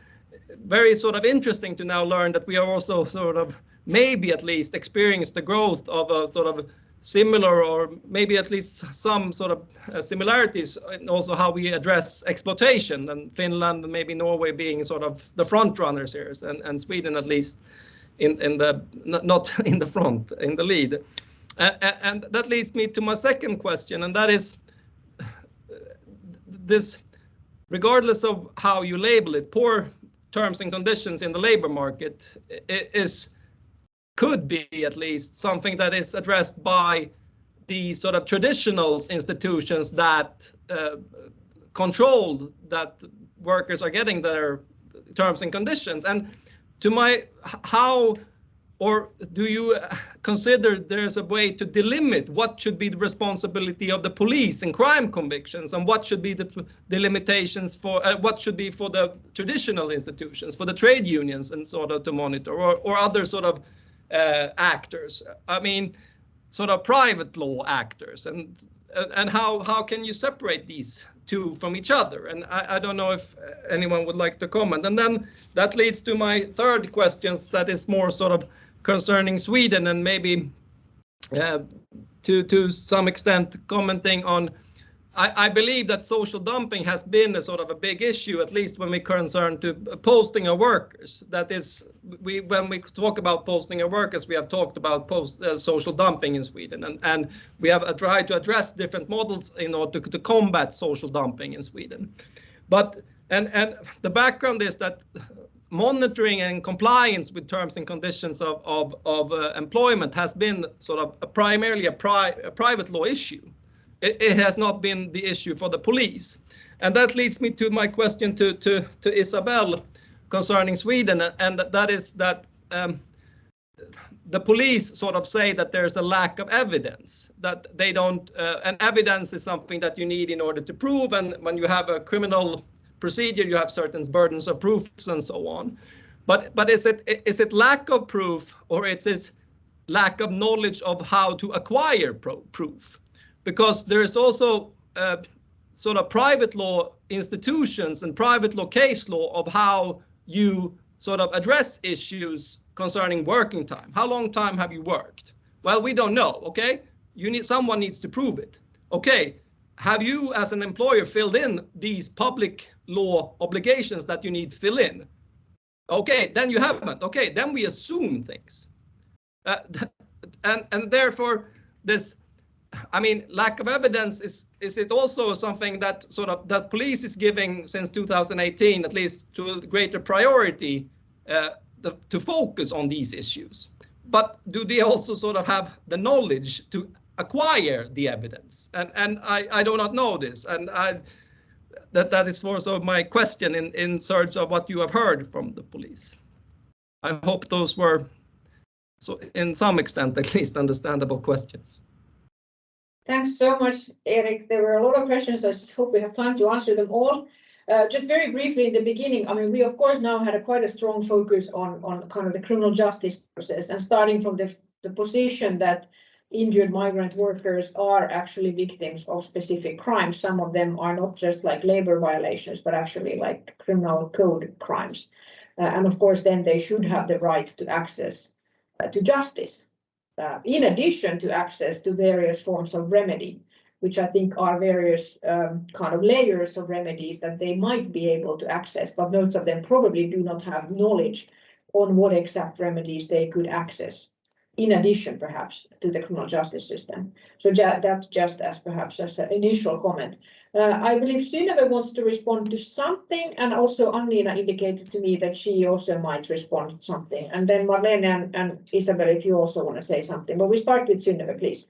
very sort of interesting to now learn that we are also sort of maybe at least experience the growth of a sort of similar, or maybe at least some sort of similarities in also how we address exploitation, and Finland and maybe Norway being sort of the front runners here, and Sweden at least in the not in the front, in the lead. And that leads me to my second question, and that is this: regardless of how you label it, poor terms and conditions in the labor market could be at least something that is addressed by the sort of traditional institutions that control that workers are getting their terms and conditions. And to my, how, or do you consider there's a way to delimit what should be the responsibility of the police in crime convictions, and what should be the limitations for what should be for the traditional institutions, for the trade unions, and sort of to monitor, or other sort of actors? I mean, sort of private law actors, and how can you separate these two from each other? And I don't know if anyone would like to comment. And then that leads to my third questions, that is more sort of concerning Sweden, and maybe to some extent commenting on, I believe that social dumping has been a sort of a big issue, at least when we concern to posting of workers. That is, when we talk about posting of workers, we have talked about social dumping in Sweden, and we have tried to address different models in order to combat social dumping in Sweden. But and the background is that monitoring and compliance with terms and conditions of employment has been sort of primarily a private law issue. It has not been the issue for the police. And that leads me to my question to Isabel concerning Sweden, and that is that the police sort of say that there's a lack of evidence, that they don't, and evidence is something that you need in order to prove, and when you have a criminal procedure, you have certain burdens of proofs and so on. But is it lack of proof, or it is lack of knowledge of how to acquire proof? Because there is also sort of private law institutions and private law case law of how you sort of address issues concerning working time. How long time have you worked? Well, we don't know. Okay, someone needs to prove it. Okay, have you as an employer filled in these public law obligations that you need to fill in? Okay, then you haven't. Okay, then we assume things, and therefore this. I mean, lack of evidence is it also something that sort of that police is giving since 2018, at least, to a greater priority to focus on these issues? But do they also sort of have the knowledge to acquire the evidence? And I do not know this, and that is also my question in search of what you have heard from the police. I hope those were, so in some extent at least, understandable questions. Thanks so much, Erik. There were a lot of questions. I hope we have time to answer them all. Just very briefly in the beginning, I mean, we of course now had quite a strong focus on kind of the criminal justice process, and starting from the position that injured migrant workers are actually victims of specific crimes. Some of them are not just like labor violations, but actually like criminal code crimes. And of course, then they should have the right to access to justice. In addition to access to various forms of remedy, which I think are various kind of layers of remedies that they might be able to access, but most of them probably do not have knowledge on what exact remedies they could access, in addition perhaps to the criminal justice system. So that just as perhaps as an initial comment. I believe Synnøve wants to respond to something, and also Annina indicated to me that she also might respond to something. And then Marlene and Isabel, if you also want to say something. But we start with Synnøve, please.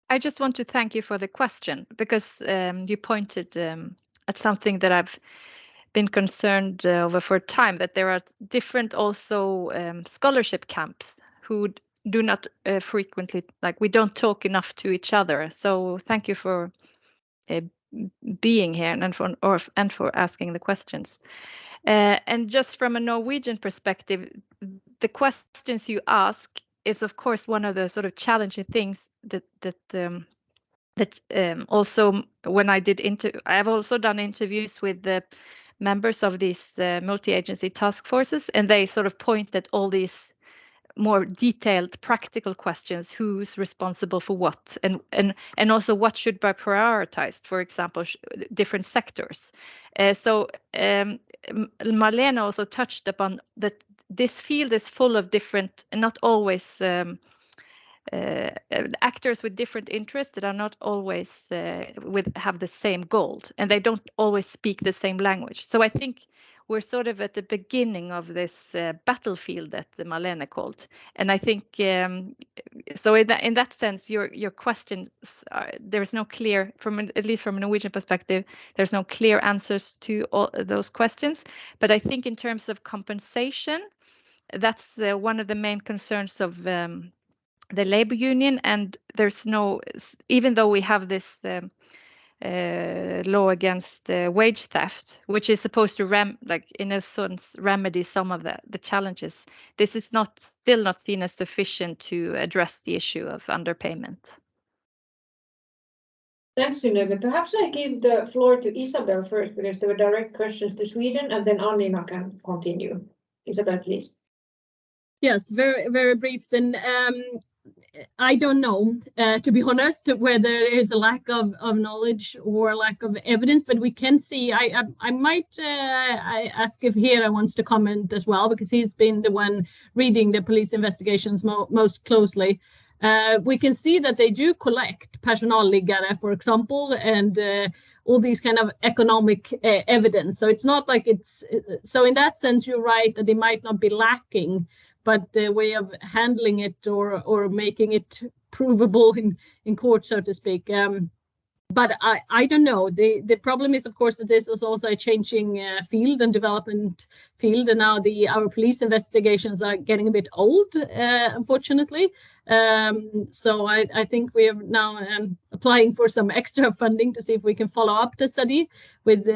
I just want to thank you for the question, because you pointed at something that I've been concerned over for a time, that there are different also scholarship camps who do not frequently, like, we don't talk enough to each other. So thank you for being here and for asking the questions. And just from a Norwegian perspective, the questions you ask is, of course, one of the sort of challenging things that also when I have also done interviews with the members of these multi-agency task forces, and they sort of point at all these more detailed practical questions: who's responsible for what, and also what should be prioritized, for example, different sectors. So Marlene also touched upon that this field is full of different, not always actors with different interests that are not always have the same goal, and they don't always speak the same language. So I think we're sort of at the beginning of this battlefield that Marlene called, and I think so. In that sense, your question, there is no clear, at least from a Norwegian perspective, there's no clear answers to all those questions. But I think in terms of compensation, that's one of the main concerns of the labor union, and there's no, even though we have this law against wage theft, which is supposed to in a sense remedy some of the challenges, this is still not seen as sufficient to address the issue of underpayment. Thanks, Synnøve. Perhaps I give the floor to Isabel first, because there were direct questions to Sweden, and then Annina can continue. Isabel, please. Yes, very, very brief then. I don't know, to be honest, whether there is a lack of knowledge or a lack of evidence, but we can see, I might I ask if Hera wants to comment as well, because he's been the one reading the police investigations most closely. We can see that they do collect personalliggare, for example, and all these kind of economic evidence. So it's not like so in that sense, you're right that they might not be lacking, but the way of handling it or making it provable in court, so to speak. But I don't know. The problem is, of course, that this is also a changing field and development field, and now our police investigations are getting a bit old, unfortunately. So I think we are now applying for some extra funding to see if we can follow up the study with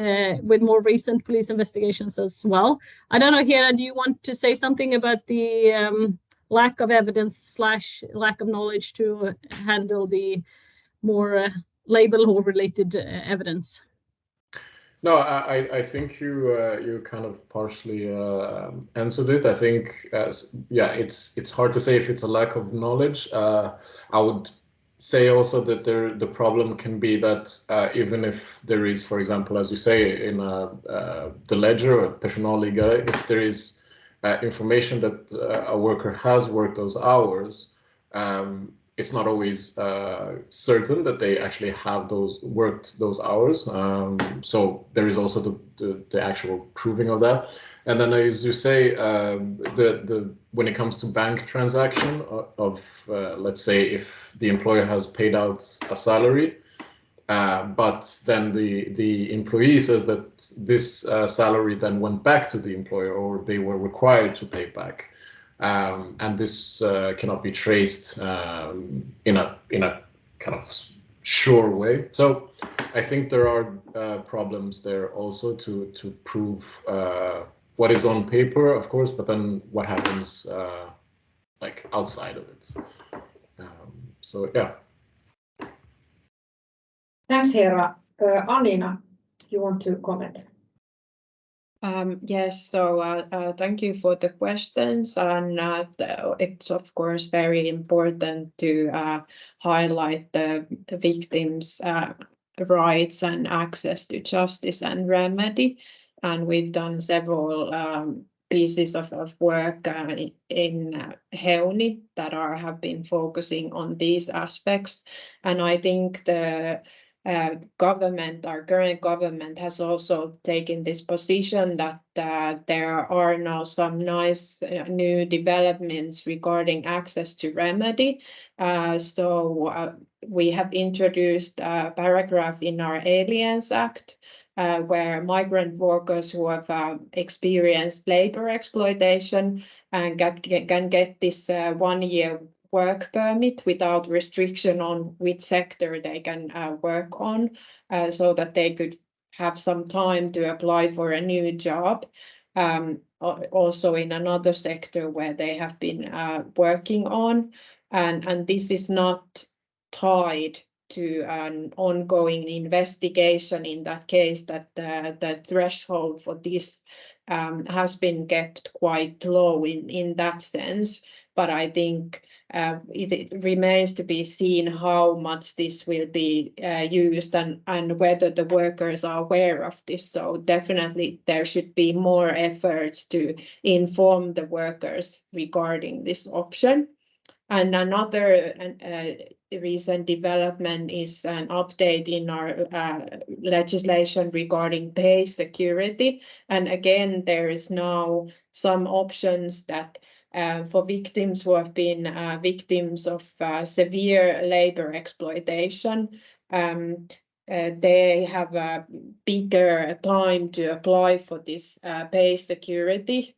more recent police investigations as well. I don't know, Hera, do you want to say something about the lack of evidence / lack of knowledge to handle the more label or related evidence? No, I think you kind of partially answered it. I think, yeah, it's hard to say if it's a lack of knowledge. I would say also that the problem can be that even if there is, for example, as you say, in the ledger or personalliggare, if there is information that a worker has worked those hours, it's not always certain that they actually have worked those hours. So there is also the actual proving of that. And then, as you say, when it comes to bank transaction of let's say if the employer has paid out a salary, but then the employee says that this salary then went back to the employer, or they were required to pay back. And this cannot be traced in a kind of sure way. So I think there are problems there also to prove what is on paper, of course, but then what happens like outside of it. So yeah. Thanks, Hera. Annina, you want to comment? Yes, so thank you for the questions, and it's of course very important to highlight the victims' rights and access to justice and remedy, and we've done several pieces of work in Heuni that have been focusing on these aspects, and I think the our current government has also taken this position that there are now some nice new developments regarding access to remedy. So we have introduced a paragraph in our Aliens Act where migrant workers who have experienced labor exploitation can get this 1 year work permit without restriction on which sector they can work on, so that they could have some time to apply for a new job. also in another sector where they have been working on, and this is not tied to an ongoing investigation in that case, that the threshold for this has been kept quite low in that sense. But I think it remains to be seen how much this will be used and whether the workers are aware of this. So definitely there should be more efforts to inform the workers regarding this option. And another recent development is an update in our legislation regarding pay security. And again, there is now some options that for victims who have been victims of severe labor exploitation, they have a bigger time to apply for this pay security,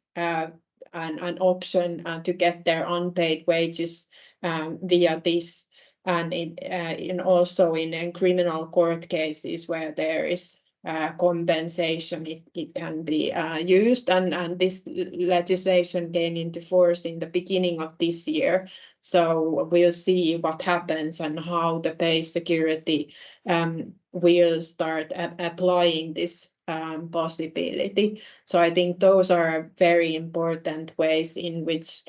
an option to get their unpaid wages via this, and also in criminal court cases where there is compensation, it can be used, and this legislation came into force in the beginning of this year. So we'll see what happens and how the pay security will start applying this possibility. So I think those are very important ways in which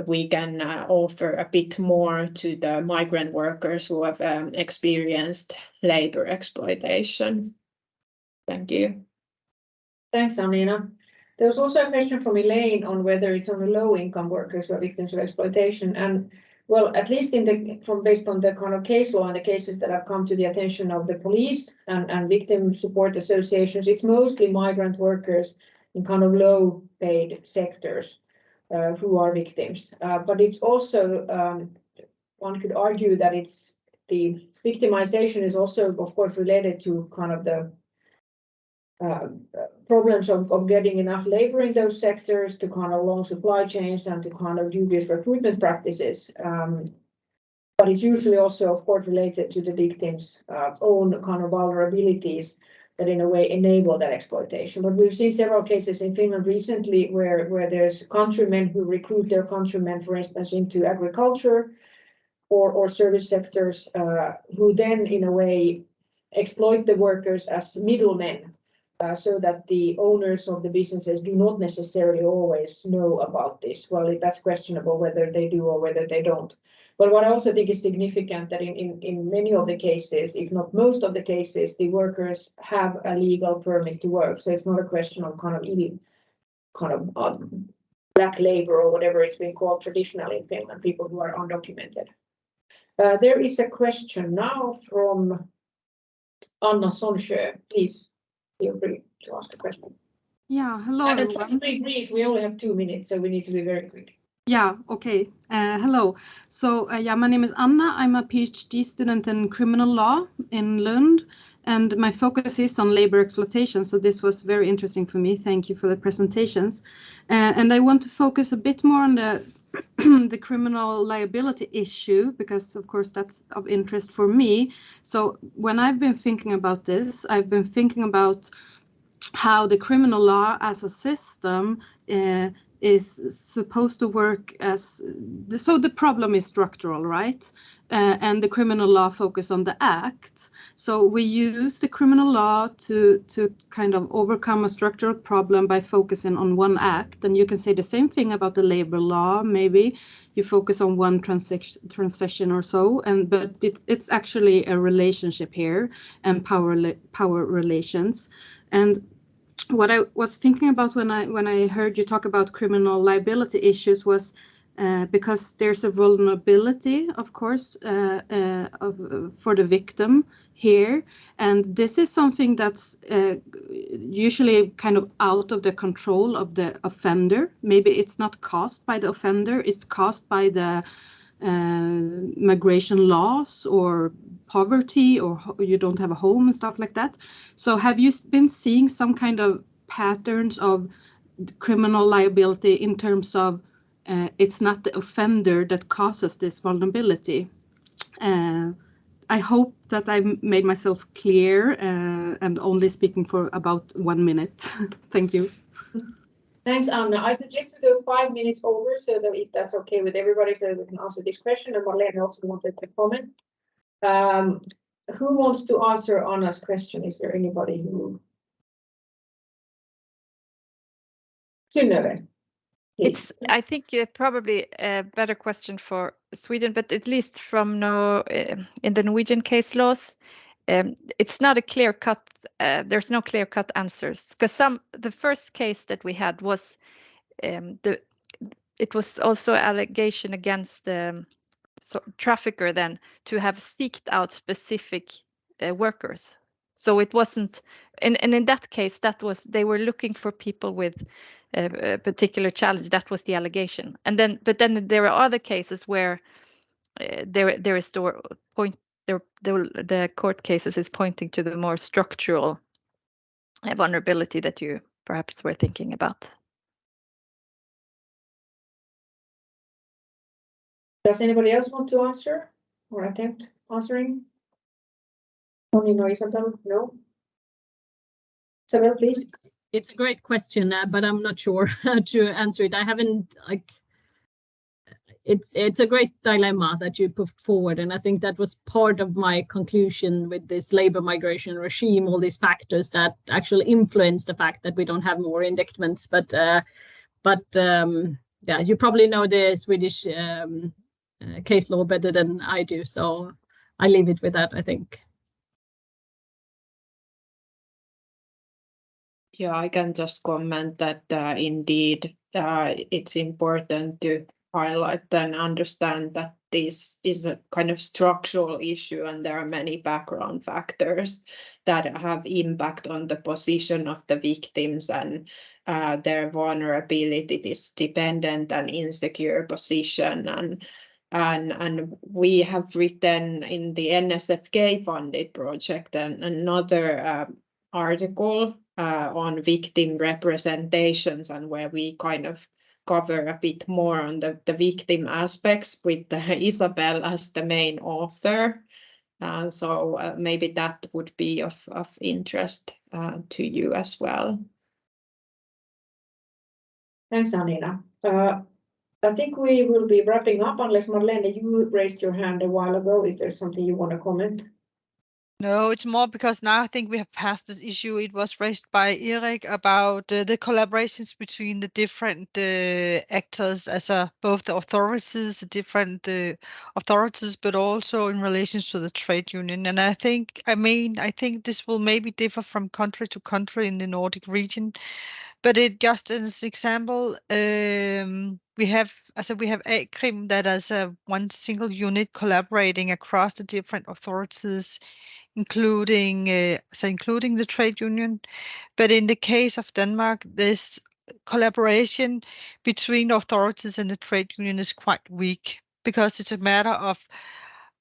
we can offer a bit more to the migrant workers who have experienced labor exploitation. Thank you. Thanks, Annina. There was also a question from Elaine on whether it's only low-income workers who are victims of exploitation. And well, at least based on the kind of case law and the cases that have come to the attention of the police and victim support associations, it's mostly migrant workers in kind of low-paid sectors who are victims. But it's also, one could argue that the victimization is also, of course, related to kind of the problems of getting enough labor in those sectors, to kind of long supply chains and to kind of dubious recruitment practices. But it's usually also, of course, related to the victims' own kind of vulnerabilities that in a way enable that exploitation. But we've seen several cases in Finland recently where there's countrymen who recruit their countrymen, for instance, into agriculture or service sectors, who then in a way exploit the workers as middlemen, so that the owners of the businesses do not necessarily always know about this. Well, that's questionable whether they do or whether they don't. But what I also think is significant that in many of the cases, if not most of the cases, the workers have a legal permit to work. So it's not a question of kind of black labor or whatever it's been called traditionally in Finland, people who are undocumented. There is a question now from Anna Sonsjö. Please feel free to ask a question. Yeah, hello everyone. Brief. We only have 2 minutes, so we need to be very quick. Yeah, okay. Hello. So, my name is Anna. I'm a PhD student in criminal law in Lund, and my focus is on labor exploitation. So this was very interesting for me. Thank you for the presentations. And I want to focus a bit more on the criminal liability issue, because of course that's of interest for me. So when I've been thinking about this, I've been thinking about how the criminal law as a system is supposed to work as, so the problem is structural, right? And the criminal law focus on the act. So we use the criminal law to kind of overcome a structural problem by focusing on one act. And you can say the same thing about the labor law. Maybe you focus on one transaction or so, but it's actually a relationship here and power relations. And what I was thinking about when I heard you talk about criminal liability issues was because there's a vulnerability, of course, for the victim here, and this is something that's usually kind of out of the control of the offender. Maybe it's not caused by the offender; it's caused by the migration laws or poverty, or you don't have a home and stuff like that. So have you been seeing some kind of patterns of criminal liability in terms of it's not the offender that causes this vulnerability? I hope that I made myself clear and only speaking for about 1 minute. Thank you. Thanks, Anna. I suggest we go 5 minutes over so that if that's okay with everybody, so we can answer this question. And Marlene also wanted to comment. Who wants to answer Anna's question? Is there anybody who? Synnøve. It's, I think, probably a better question for Sweden, but at least from in the Norwegian case laws, it's not a clear cut. There's no clear cut answers, because the first case that we had was it was also allegation against the trafficker then to have seeked out specific workers. So it wasn't, and in that case, they were looking for people with a particular challenge. That was the allegation. And then, but then there are other cases where there is the court cases is pointing to the more structural vulnerability that you perhaps were thinking about. Does anybody else want to answer or attempt answering? Only no, Isabel? No? Isabel, please. It's a great question, but I'm not sure how to answer it. I haven't, like, it's a great dilemma that you put forward, and I think that was part of my conclusion with this labor migration regime, all these factors that actually influence the fact that we don't have more indictments. But yeah, you probably know the Swedish case law better than I do, so I leave it with that, I think. Yeah, I can just comment that indeed it's important to highlight and understand that this is a kind of structural issue, and there are many background factors that have impact on the position of the victims and their vulnerability, this dependent and insecure position. And we have written in the NSFK funded project another article on victim representations, and where we kind of cover a bit more on the victim aspects with Isabel as the main author. So maybe that would be of interest to you as well. Thanks, Anina. I think we will be wrapping up unless Marlene, you raised your hand a while ago. Is there something you want to comment? No, it's more because now I think we have passed this issue. It was raised by Erik about the collaborations between the different actors, as both the authorities, the different authorities, but also in relation to the trade union. And I think this will maybe differ from country to country in the Nordic region. But it just as an example, we have Økland that as one single unit collaborating across the different authorities, including the trade union. But in the case of Denmark, this collaboration between authorities and the trade union is quite weak, because it's a matter of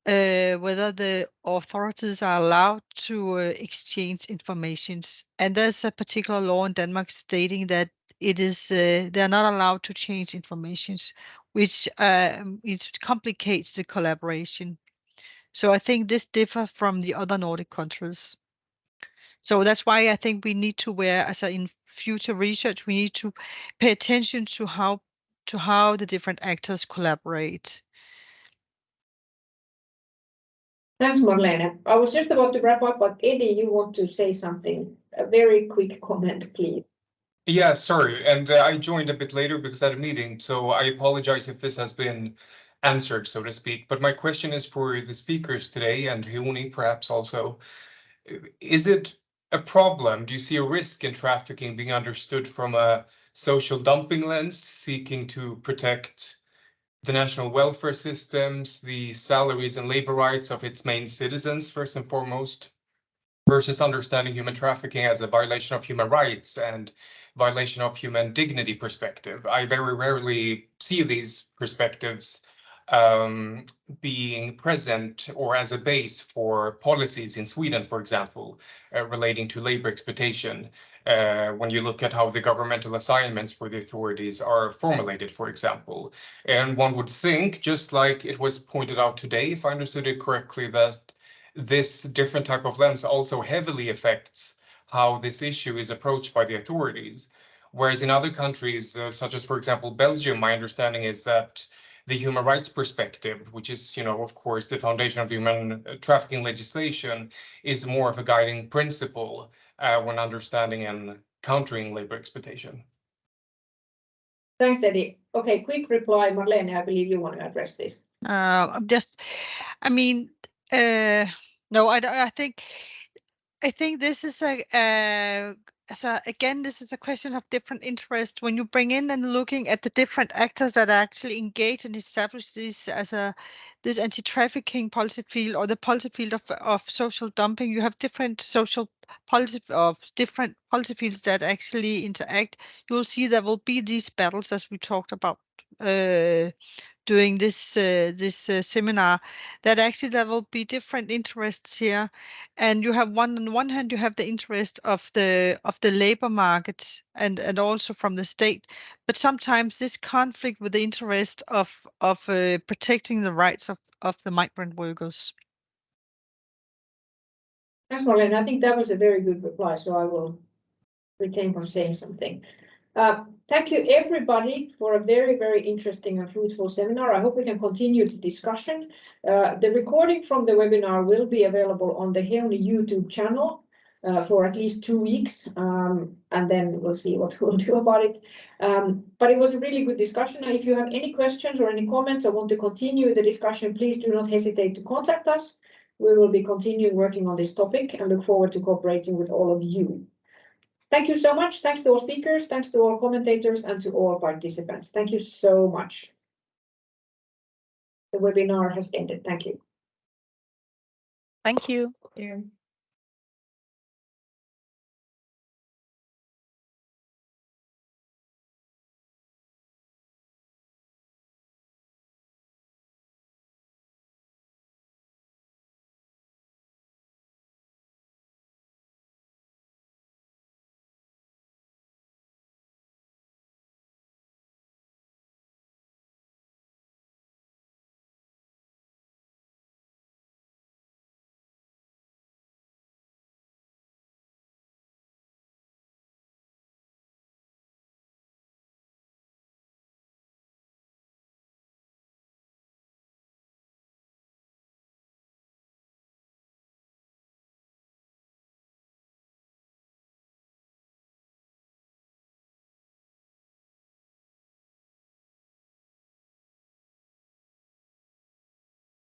whether the authorities are allowed to exchange information. And there's a particular law in Denmark stating that they're not allowed to change information, which it complicates the collaboration. So I think this differs from the other Nordic countries. So that's why I think we need to in future research, we need to pay attention to how the different actors collaborate. Thanks, Marlene. I was just about to wrap up, but Eddie, you want to say something? A very quick comment, please. Yeah, sorry. And I joined a bit later because I had a meeting, so I apologize if this has been answered, so to speak. But my question is for the speakers today, and Joni perhaps also. Is it a problem? Do you see a risk in trafficking being understood from a social dumping lens, seeking to protect the national welfare systems, the salaries and labor rights of its main citizens, first and foremost, versus understanding human trafficking as a violation of human rights and violation of human dignity perspective? I very rarely see these perspectives being present or as a base for policies in Sweden, for example, relating to labor exploitation. When you look at how the governmental assignments for the authorities are formulated, for example. And one would think, just like it was pointed out today, if I understood it correctly, that this different type of lens also heavily affects how this issue is approached by the authorities. Whereas in other countries, such as, for example, Belgium, my understanding is that the human rights perspective, which is, of course, the foundation of the human trafficking legislation, is more of a guiding principle when understanding and countering labor exploitation. Thanks, Eddie. Okay, quick reply, Marlene. I believe you want to address this. I think this is again, this is a question of different interest. When you bring in and looking at the different actors that actually engage and establish this as this anti-trafficking policy field or the policy field of social dumping, you have different social policy of different policy fields that actually interact. You will see there will be these battles as we talked about during this seminar, that actually there will be different interests here, and you have on one hand you have the interest of the labor market and also from the state, but sometimes this conflict with the interest of protecting the rights of the migrant workers. Thanks, Marlene. I think that was a very good reply, so I will refrain from saying something. Thank you, everybody, for a very, very interesting and fruitful seminar. I hope we can continue the discussion. The recording from the webinar will be available on the Heuni YouTube channel for at least 2 weeks, and then we'll see what we'll do about it. But it was a really good discussion. If you have any questions or any comments or want to continue the discussion, please do not hesitate to contact us. We will be continuing working on this topic and look forward to cooperating with all of you. Thank you so much. Thanks to all speakers, thanks to all commentators, and to all participants. Thank you so much. The webinar has ended. Thank you. Thank you. Yeah.